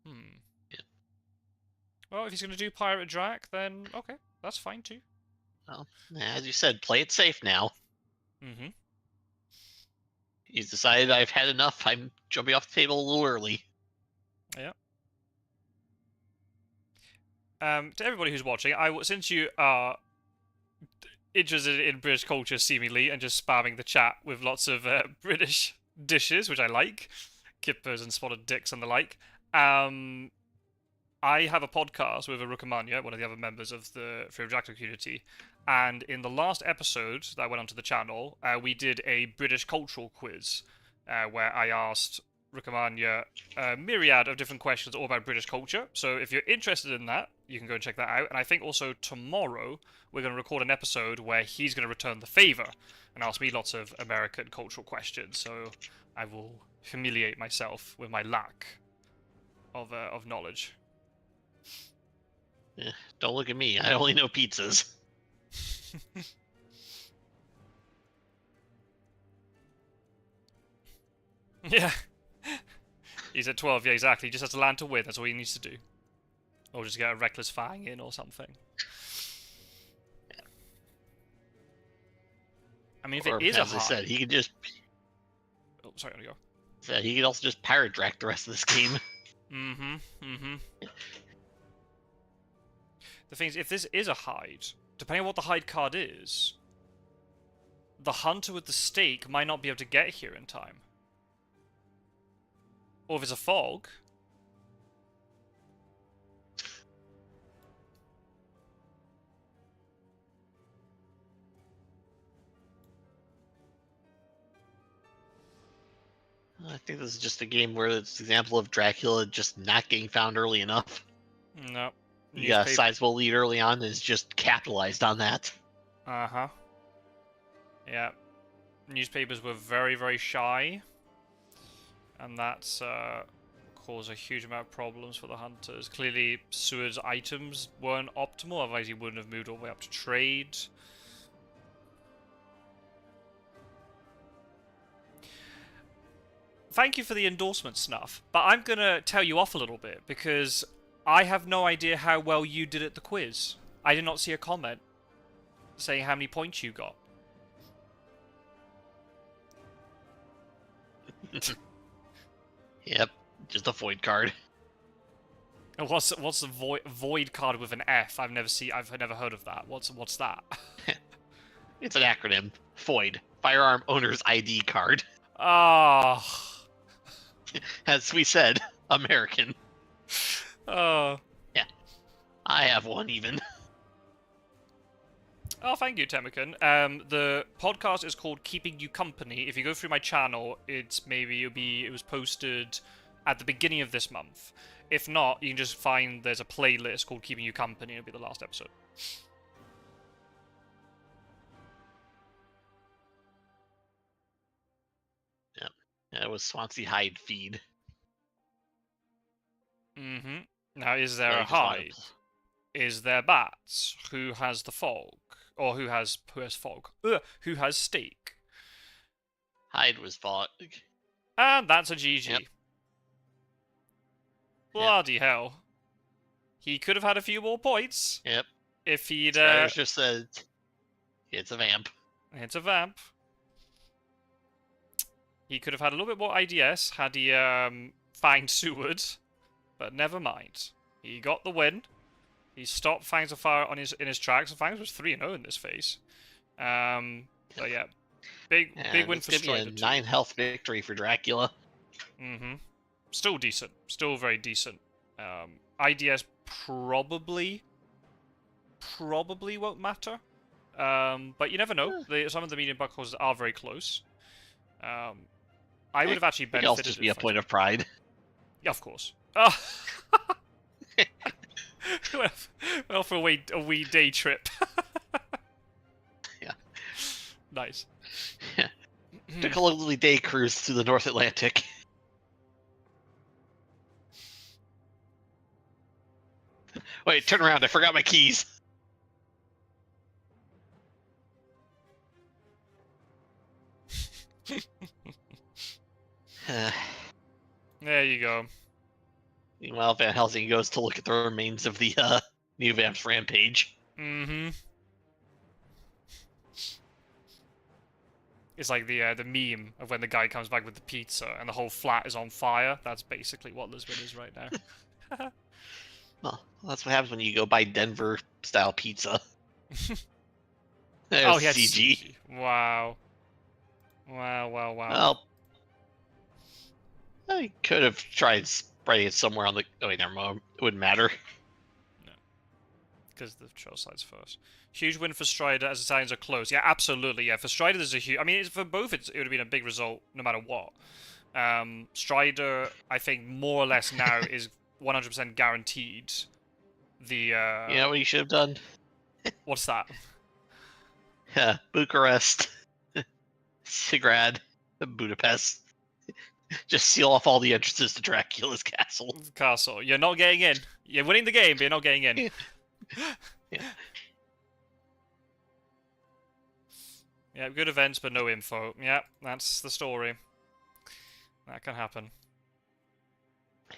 Yeah. Well, if he's going to do Pirate Drac, then okay, that's fine too. Well, as you said, play it safe now. Mm-hmm. He's decided I've had enough. I'm jumping off the table a little early. Yeah. To everybody who's watching, since you are interested in British culture seemingly and just spamming the chat with lots of British dishes, which I like, kippers and spotted dicks and the like, I have a podcast with Rukamanya, one of the other members of the League of Dracula community, and in the last episode that went onto the channel, we did a British cultural quiz, where I asked Rukamanya a myriad of different questions all about British culture. So if you're interested in that, you can go and check that out. And I think also tomorrow we're going to record an episode where he's going to return the favor and ask me lots of American cultural questions. So I will humiliate myself with my lack of knowledge. Yeah, don't look at me. I only know pizzas. Yeah. He's at 12, yeah, exactly. He just has to land to win. That's all he needs to do. Or just get a reckless fang in or something. Yeah. I mean, if it is a as I said, he could just sorry, on you go. So he could also just pirate drac the rest of this game. The thing is, if this is a hide, depending on what the hide card is, the hunter with the stake might not be able to get here in time. Or if it's a fog. I think this is just a game where it's an example of Dracula just not getting found early enough. No. You got a sizable lead early on and is just capitalized on that. Uh-huh. Yeah. Newspapers were very, very shy. And that's caused a huge amount of problems for the hunters. Clearly, Seward's items weren't optimal, otherwise he wouldn't have moved all the way up to trade. Thank you for the endorsement, Snuff, but I'm going to tell you off a little bit, because I have no idea how well you did at the quiz. I did not see a comment saying how many points you got. Yep, just a void card. What's the void card with an F? I've never heard of that. What's that? It's an acronym. FOID. Firearm Owner's ID Card. Ah. As we said, American. Oh. Yeah. I have one even. Oh, thank you, Temican. The podcast is called Keeping You Company. If you go through my channel, it was posted at the beginning of this month. If not, you can just find there's a playlist called Keeping You Company. It'll be the last episode. Yep. Yeah, it was Swansea Hide feed. Mm-hmm. Now, is there a hide? Is there bats? Who has the fog? Or who has fog? Who has stake? Hyde was fog. And that's a GG. Yep. Bloody hell. He could have had a few more points. Yep. If he'd... just said, it's a vamp. It's a vamp. He could have had a little bit more IDS had he found Seward. But never mind. He got the win. He stopped Fangs of Fire in his tracks, and Fangs was 3-0 in this phase. But yeah, big win for Strider. 9 health victory for Dracula. Mm-hmm. Still decent. Still very decent. IDS probably won't matter. But you never know. Some of the medium buckles are very close. I would have actually benefited. It'll also just be a point of pride. Yeah, of course. Oh. Well, for a wee day trip. Yeah. Nice. Yeah. Took a lovely day cruise through the North Atlantic. Wait, turn around. I forgot my keys. There you go. Meanwhile, Van Helsing goes to look at the remains of the New Vamps Rampage. Mm-hmm. It's like the meme of when the guy comes back with the pizza and the whole flat is on fire. That's basically what Lisbon is right now. Well, that's what happens when you go buy Denver-style pizza. Oh, he had CG. Wow. Wow. Well, I could have tried spraying it somewhere on the... Oh, wait, never mind. It wouldn't matter. No. Because the troll side's first. Huge win for Strider as the signs are close. Yeah, absolutely. Yeah, for Strider, there's a huge... I mean, for both, it would have been a big result no matter what. Strider, I think, more or less now is 100% guaranteed. The... You know what you should have done? What's that? Yeah, Bucharest, Sigrad, Budapest. Just seal off all the entrances to Dracula's castle. You're not getting in. You're winning the game, but you're not getting in. Yeah. Yeah, good events, but no info. Yeah, that's the story. That can happen.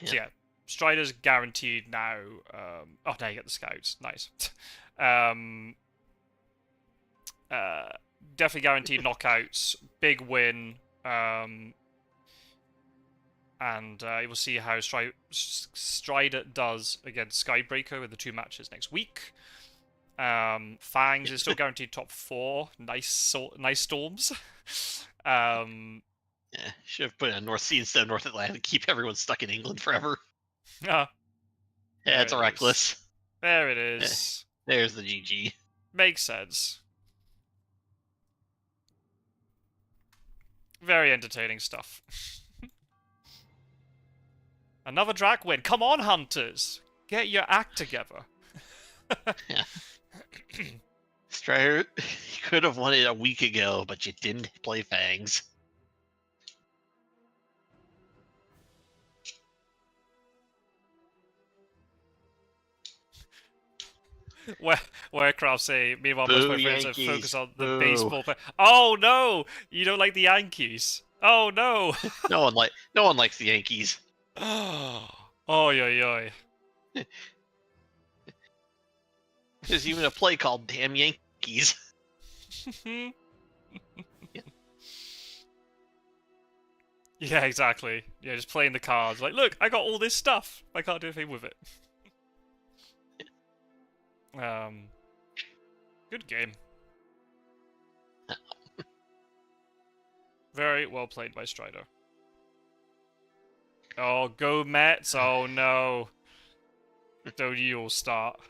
Yeah. So yeah, Strider's guaranteed now. Oh, now you get the scouts. Nice. Definitely guaranteed knockouts. Big win. and you will see how Strider does against Skybreaker with the 2 matches next week. Fangs is still guaranteed top 4. Nice storms. Yeah, should have put it on North Sea instead of North Atlantic. Keep everyone stuck in England forever. Ah, Yeah, it's reckless. There it is. There's the GG. Makes sense. Very entertaining stuff. Another Drac win. Come on, Hunters! Get your act together. Yeah. Strider, you could have won it a week ago, but you didn't play Fangs. Warcraft say, meanwhile, most of my friends Yankees. focus on the Boo. baseball play. Oh no! You don't like the Yankees. Oh no! No one likes the Yankees. Oh yoy. There's even a play called Damn Yankees. Yeah, exactly. Yeah, just playing the cards. Like, look, I got all this stuff. I can't do anything with it. Good game. Very well played by Strider. Oh, go Mets! Oh no! Don't you all start.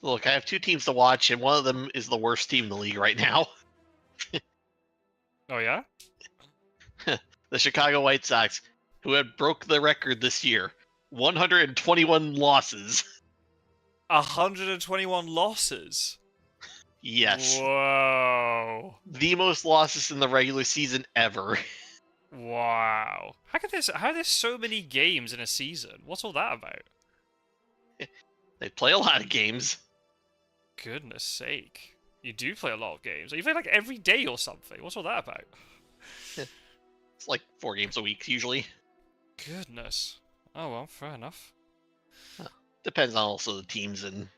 Look, I have 2 teams to watch, and one of them is the worst team in the league right now. Oh yeah? The Chicago White Sox, who had broke the record this year. 121 losses. 121 losses? Yes. Whoa. The most losses in the regular season ever. Wow. How are there so many games in a season? What's all that about? They play a lot of games. Goodness sake. You do play a lot of games. You play like every day or something. What's all that about? It's like 4 games a week, usually. Goodness. Oh well, fair enough. Depends on also the teams and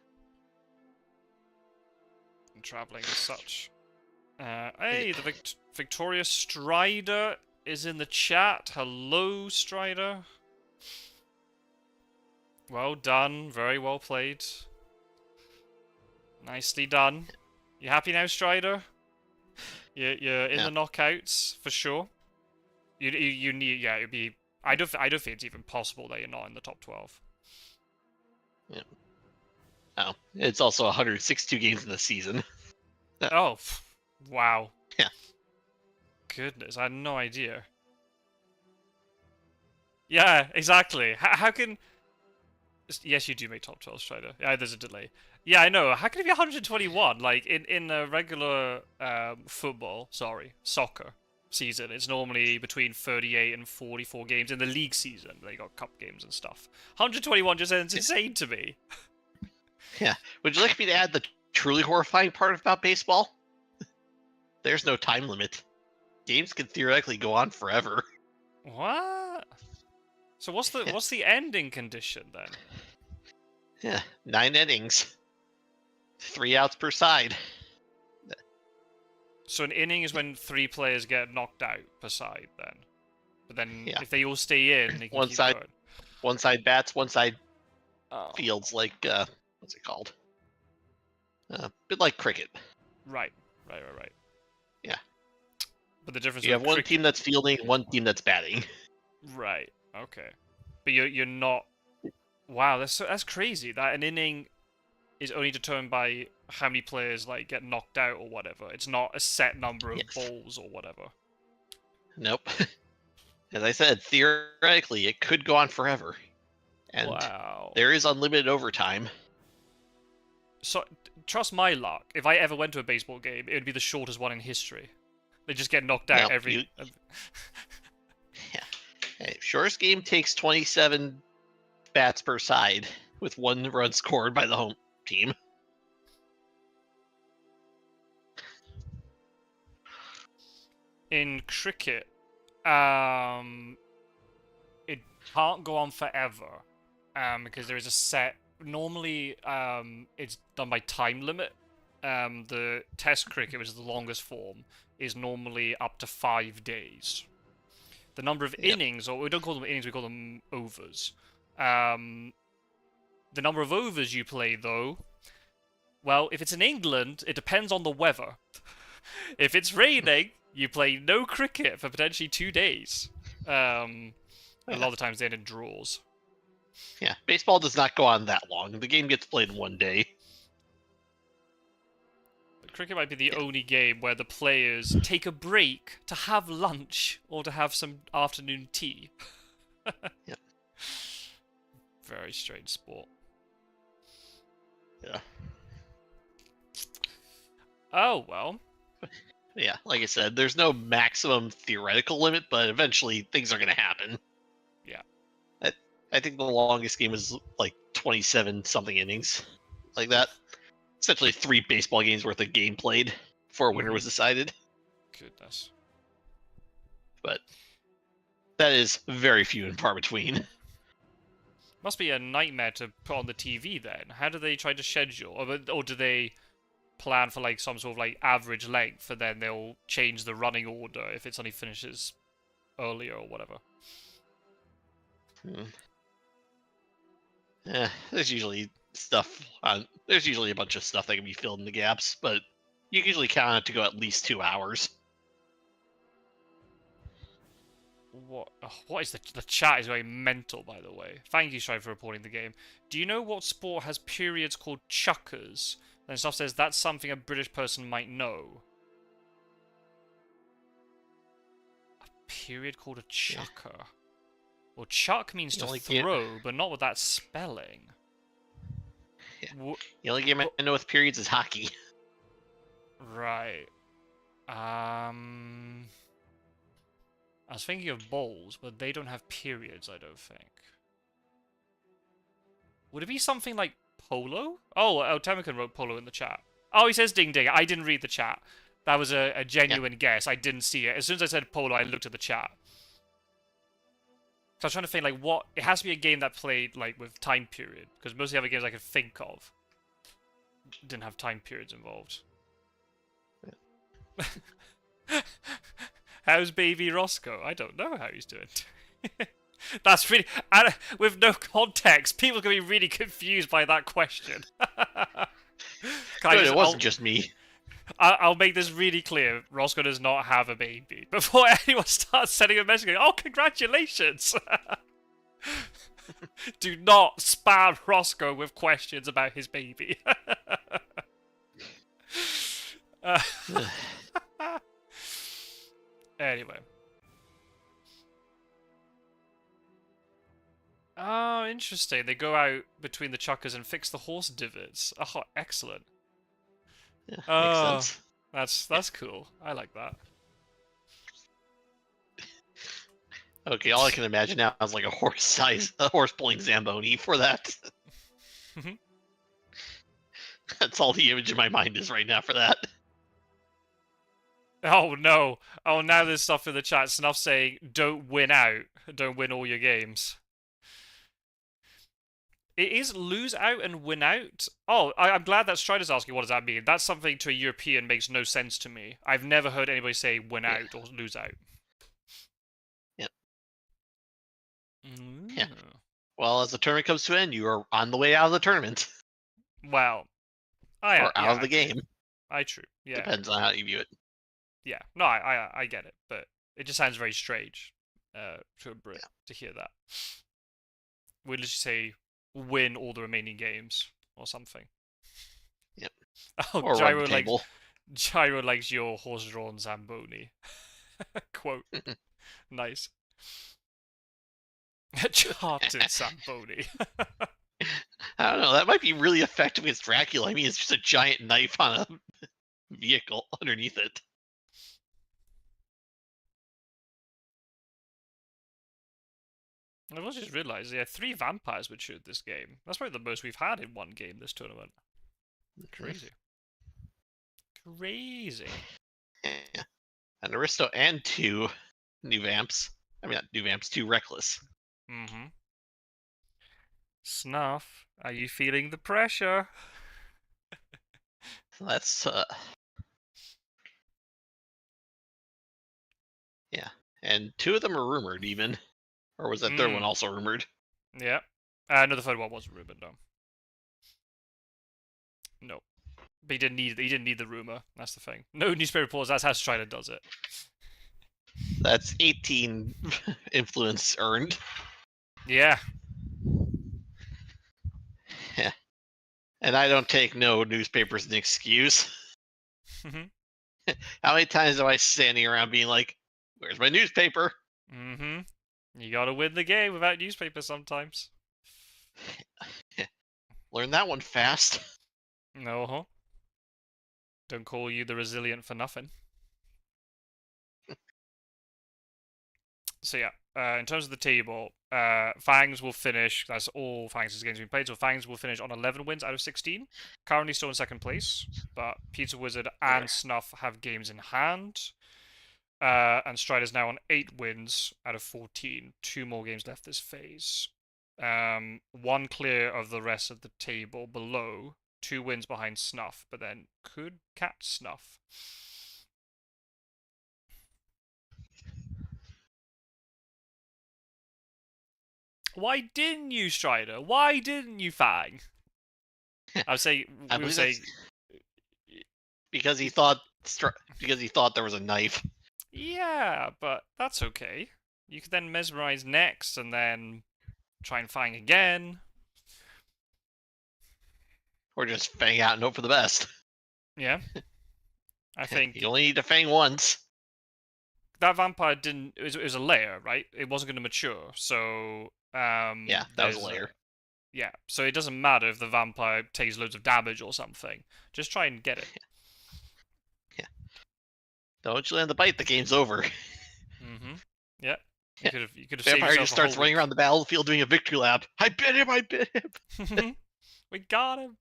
Traveling as such. Hey, the Victorious Strider is in the chat. Hello, Strider. Well done. Very well played. Nicely done. You happy now, Strider? You're in the knockouts for sure. You need, yeah. It'd be. I don't think it's even possible that you're not in the top 12. Yeah. Oh, it's also 162 games in the season. Oh, wow. Yeah. Goodness, I had no idea. Yeah, exactly. How can... Yes, you do make top 12, Strider. Yeah, there's a delay. Yeah, I know. How can it be 121? Like, in a regular soccer season, it's normally between 38 and 44 games. In the league season, they got cup games and stuff. 121 just sounds insane to me. Yeah. Would you like me to add the truly horrifying part about baseball? There's no time limit. Games can theoretically go on forever. What? So what's the ending condition then? Yeah, 9 innings. 3 outs per side. So an inning is when 3 players get knocked out per side then. But then if they all stay in, they can keep going. One side bats, one side fields, like what's it called? A bit like cricket. Right. Yeah. But the difference you have one team that's fielding, one team that's batting. Right. Okay. But you're not. Wow, that's crazy. That an inning is only determined by how many players like get knocked out or whatever. It's not a set number of balls or whatever. Nope. As I said, theoretically, it could go on forever. And there is unlimited overtime. So, trust my luck. If I ever went to a baseball game, it would be the shortest one in history. They just get knocked out every... Yeah. Hey, shortest game takes 27 bats per side, with 1 run scored by the home team. In cricket, it can't go on forever, because there is a set... Normally, it's done by time limit. The Test cricket, which is the longest form, is normally up to 5 days. The number of innings, or we don't call them innings, we call them overs. The number of overs you play, though, well, if it's in England, it depends on the weather. If it's raining, you play no cricket for potentially 2 days. A lot of the times they end in draws. Yeah, baseball does not go on that long. The game gets played in 1 day. Cricket might be the only game where the players take a break to have lunch or to have some afternoon tea. Yep. Very strange sport. Yeah. Oh, well. Yeah, like I said, there's no maximum theoretical limit, but eventually things are going to happen. Yeah. I think the longest game was like 27-something innings. Like that. Essentially 3 baseball games worth of game played before a winner was decided. Goodness. But that is very few and far between. Must be a nightmare to put on the TV then. How do they try to schedule? Or do they plan for like some sort of like average length and then they'll change the running order if it suddenly finishes earlier or whatever? There's usually there's usually a bunch of stuff that can be filled in the gaps, but you can usually count it to go at least 2 hours. What is the chat is going mental, by the way. Thank you, Strider, for reporting the game. Do you know what sport has periods called chukkers? And stuff says that's something a British person might know. A period called a chukker. Yeah. Well, chuck means to throw, but not with that spelling. Yeah. The only game I know with periods is hockey. Right. I was thinking of bowls, but they don't have periods, I don't think. Would it be something like polo? Oh, Temican wrote polo in the chat. Oh, he says ding ding. I didn't read the chat. That was a genuine guess. I didn't see it. As soon as I said polo, I looked at the chat. So I was trying to think, like, what... It has to be a game that played, like, with time period. Because most of the other games I could think of didn't have time periods involved. Yeah. How's baby Roscoe? I don't know how he's doing. That's really... with no context, people can be really confused by that question. It wasn't just me. I'll make this really clear. Roscoe does not have a baby. Before anyone starts sending a message going, oh, congratulations! Do not spam Roscoe with questions about his baby. Anyway. Oh, interesting. They go out between the chukkers and fix the horse divots. Oh, excellent. Yeah, makes sense. That's cool. I like that. Okay, all I can imagine now is like a horse pulling Zamboni for that. That's all the image in my mind is right now for that. Oh no! Oh, now there's stuff in the chat. Snuff saying, "Don't win out. Don't win all your games." It is lose out and win out. Oh, I'm glad that Strider's asking what does that mean. That's something to a European makes no sense to me. I've never heard anybody say win out or lose out. Yep. Yeah. Well, as the tournament comes to an end, you are on the way out of the tournament. Well, out of the game. True. Yeah. Depends on how you view it. Yeah. No, I get it, but it just sounds very strange to a Brit to hear that. We'll just say win all the remaining games or something. Yep. Oh, or Gyro likes your horse-drawn Zamboni. Quote. Nice. Charted Zamboni. I don't know. That might be really effective against Dracula. I mean, it's just a giant knife on a vehicle underneath it. I was just realised, 3 vampires matured this game. That's probably the most we've had in one game this tournament. Crazy. Crazy. Yeah. An Aristo and 2 new vamps. I mean, not new vamps, 2 reckless. Mm-hmm. Snuff, are you feeling the pressure? That's And 2 of them are rumored, even. Or was that third one also rumored? Yeah. No, the third one wasn't rumored, no. No. But he didn't need the rumor. That's the thing. No newspaper reports. That's how Strider does it. That's 18 influence earned. Yeah. Yeah. And I don't take no newspaper as an excuse. How many times am I standing around being like, "Where's my newspaper?" You gotta win the game without newspaper sometimes. Learn that one fast. No. Don't call you the resilient for nothing. So yeah, in terms of the table, Fangs will finish. That's all Fangs' games being played. So Fangs will finish on 11 wins out of 16. Currently still in second place, but Pizza Wizard and Snuff have games in hand. And Strider's now on 8 wins out of 14. 2 more games left this phase. 1 clear of the rest of the table below. 2 wins behind Snuff, but then could catch Snuff. Why didn't you, Strider? Why didn't you, Fang? I would say because he thought there was a knife. Yeah, but that's okay. You could then mesmerize next, and then try and Fang again, or just Fang out and hope for the best. Yeah, I think you only need to Fang once. That vampire didn't. It was a layer, right? It wasn't going to mature, so yeah, that was a layer. Yeah, so it doesn't matter if the vampire takes loads of damage or something. Just try and get it. Yeah. Don't you land the bite, the game's over. Yeah. You could have Vampire just starts running around the battlefield doing a victory lap. I bit him! We got him!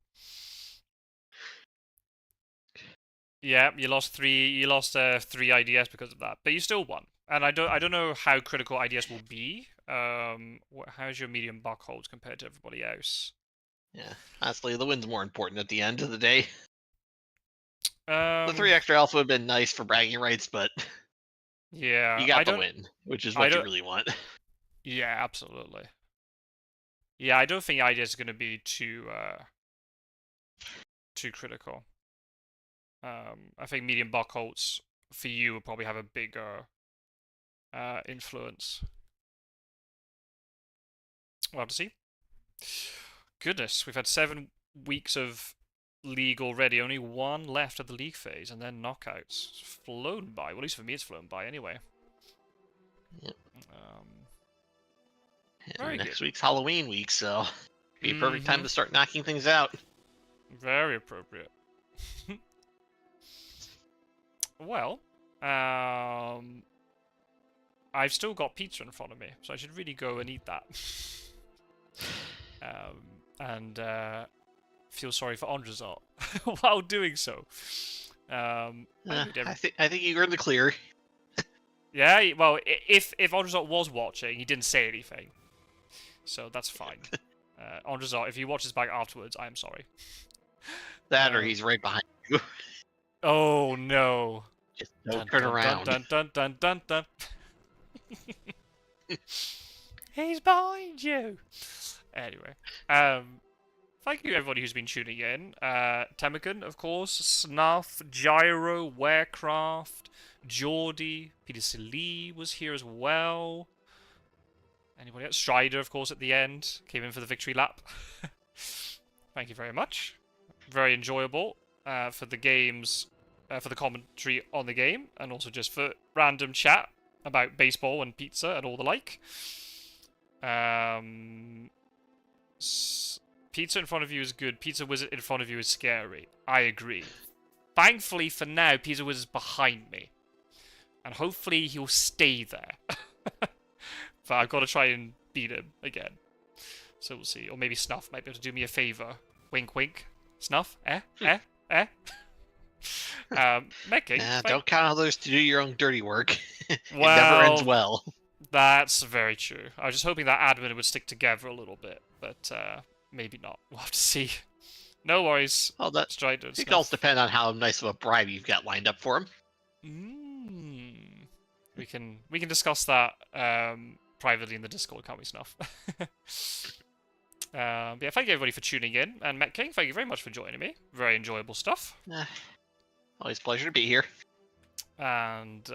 Yeah, you lost 3 IDS because of that. But you still won. And I don't know how critical IDS will be. How's your medium buck holds compared to everybody else? Yeah, honestly, the win's more important at the end of the day. The 3 Um, extra alpha would have been nice for bragging rights, but yeah, you got the win, which is what you really want. Yeah, absolutely. Yeah, I don't think IDS is going to be too critical. I think medium buck holds for you will probably have a bigger influence. We'll have to see. Goodness, we've had 7 weeks of League already. Only 1 left of the League phase, and then knockouts. It's flown by. Well, at least for me, it's flown by anyway. Yep. Next week's Halloween week, so be a perfect time to start knocking things out. Very appropriate. Well, I've still got pizza in front of me, so I should really go and eat that. And feel sorry for Andrazot while doing so. I think you earned the clear. Yeah, well, if Andrazot was watching, he didn't say anything, so that's fine. Andrazot, if you watch this back afterwards, I am sorry. That or he's right behind you. Oh no! Just don't turn around. Dun dun dun dun dun. He's behind you. Anyway, thank you everybody who's been tuning in. Temmican, of course, Snuff, Gyro, Warecraft, Geordie, Peter Salee was here as well. Anybody else? Strider, of course, at the end came in for the victory lap. Thank you very much. Very enjoyable for the games, for the commentary on the game, and also just for random chat about baseball and pizza and all the like. Pizza in front of you is good. Pizza Wizard in front of you is scary. I agree. Thankfully, for now, Pizza Wizard's behind me. And hopefully he'll stay there. But I've got to try and beat him again. So we'll see. Or maybe Snuff might be able to do me a favour. Wink, wink. Snuff? Mecking. Don't count on others to do your own dirty work. It Well, never ends well. That's very true. I was just hoping that admin would stick together a little bit, but maybe not. We'll have to see. No worries. Oh, that Strider. It all depends on how nice of a bribe you've got lined up for him. we can discuss that privately in the Discord, can't we, Snuff? But yeah, thank you everybody for tuning in, and Met King, thank you very much for joining me. Very enjoyable stuff. Always a pleasure to be here. And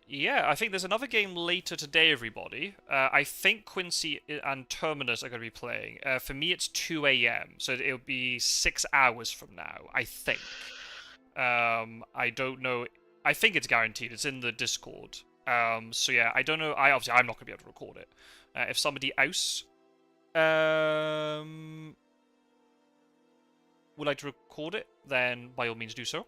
yeah, I think there's another game later today, everybody. I think Quincy and Terminus are going to be playing. For me, it's 2 a.m., so it'll be 6 hours from now, I think. I don't know. I think it's guaranteed. It's in the Discord. So yeah, I don't know. Obviously, I'm not going to be able to record it. If somebody else would like to record it, then by all means do so.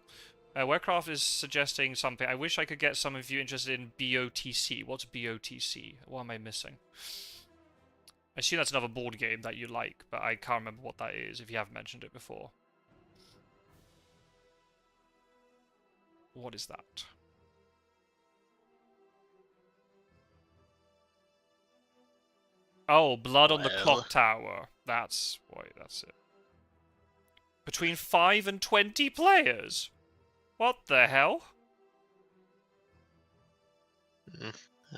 Warcraft is suggesting something. I wish I could get some of you interested in BOTC. What's BOTC? What am I missing? I assume that's another board game that you like, but I can't remember what that is if you haven't mentioned it before. What is that? Oh, Blood on the Clock Tower. That's it. Between 5 and 20 players? What the hell?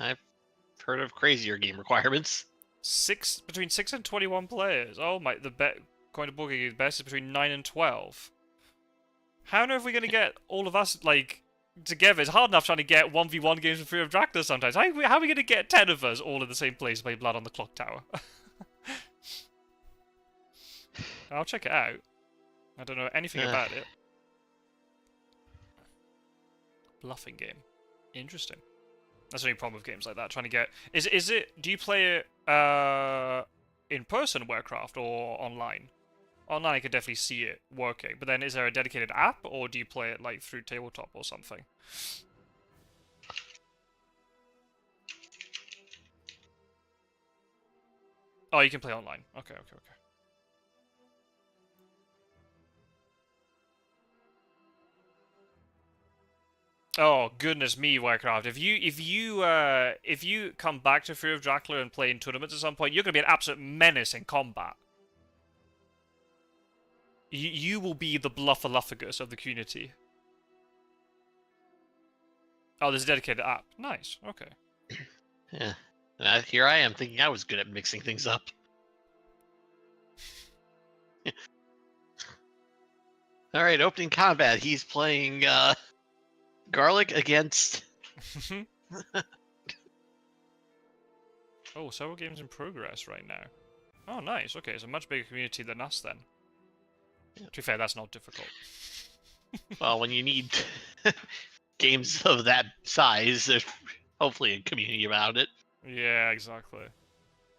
I've heard of crazier game requirements. Between 6 and 21 players. Oh my, according to board game, the best is between 9 and 12. How on earth are we going to get all of us, like, together? It's hard enough trying to get 1v1 games with Fear of Dracula sometimes. How are we going to get 10 of us all in the same place to play Blood on the Clock Tower? I'll check it out. I don't know anything about it. Bluffing game. Interesting. That's the only problem with games like that. Trying to get... Is it... Do you play it in person, Warcraft, or online? Online, I could definitely see it working. But then, is there a dedicated app, or do you play it like through tabletop or something? Oh, you can play online. Okay. Oh goodness me, Warcraft! If you come back to Fear of Dracula and play in tournaments at some point, you're gonna be an absolute menace in combat. You will be the Bluffaluffagus of the community. Oh, there's a dedicated app. Nice. Okay. Yeah. Here I am thinking I was good at mixing things up. All right, opening combat. He's playing Garlic against... Oh, several games in progress right now. Oh, nice. Okay, it's a much bigger community than us then. Yeah. To be fair, that's not difficult. Well, when you need games of that size, there's hopefully a community about it. Yeah, exactly.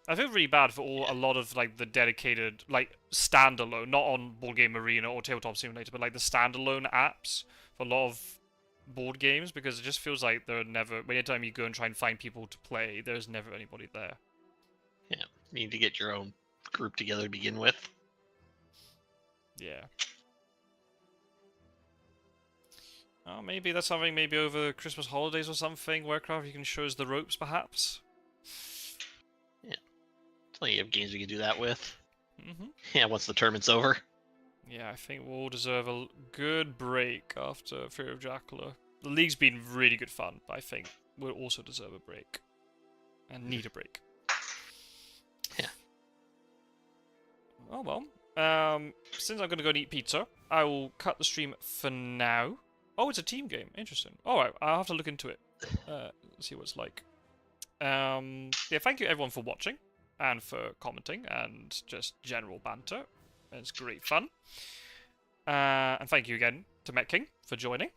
I feel really bad for a lot of like the dedicated, like standalone, not on Board Game Arena or Tabletop Simulator, but like the standalone apps for a lot of board games, because it just feels like there are never, anytime you go and try and find people to play, there's never anybody there. Yeah, you need to get your own group together to begin with. Yeah. Oh, maybe that's something, maybe over Christmas holidays or something, Warcraft, you can show us the ropes, perhaps? Yeah. Plenty of games we can do that with. Mm-hmm. Yeah, once the tournament's over. Yeah, I think we'll all deserve a good break after Fear of Dracula. The League's been really good fun, but I think we'll also deserve a break. And need a break. Yeah. Oh well. Since I'm going to go and eat pizza, I will cut the stream for now. Oh, it's a team game. Interesting. Alright, I'll have to look into it. See what it's like. Yeah, thank you everyone for watching, and for commenting, and just general banter. It's great fun. And thank you again to Met King for joining.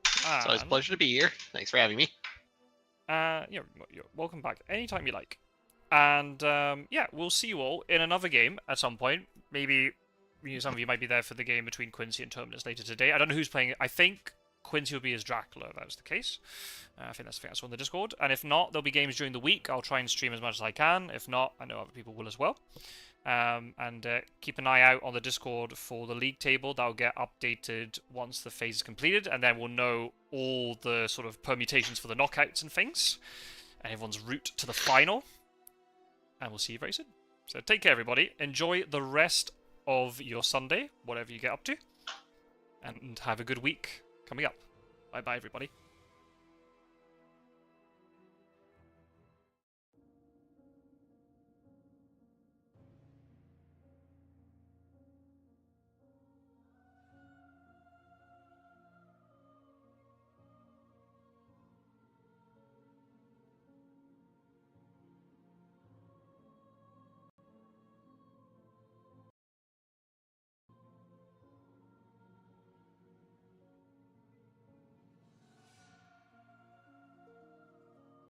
It's always a pleasure to be here. Thanks for having me. You're welcome back anytime you like. And yeah, we'll see you all in another game at some point. Maybe some of you might be there for the game between Quincy and Terminus later today. I don't know who's playing it. I think Quincy will be as Dracula, if that was the case. I think that's on the Discord. And if not, there'll be games during the week. I'll try and stream as much as I can. If not, I know other people will as well. And keep an eye out on the Discord for the league table. That'll get updated once the phase is completed, and then we'll know all the sort of permutations for the knockouts and things, and everyone's route to the final. And we'll see you very soon. So take care, everybody. Enjoy the rest of your Sunday, whatever you get up to, and have a good week coming up. Bye-bye, everybody.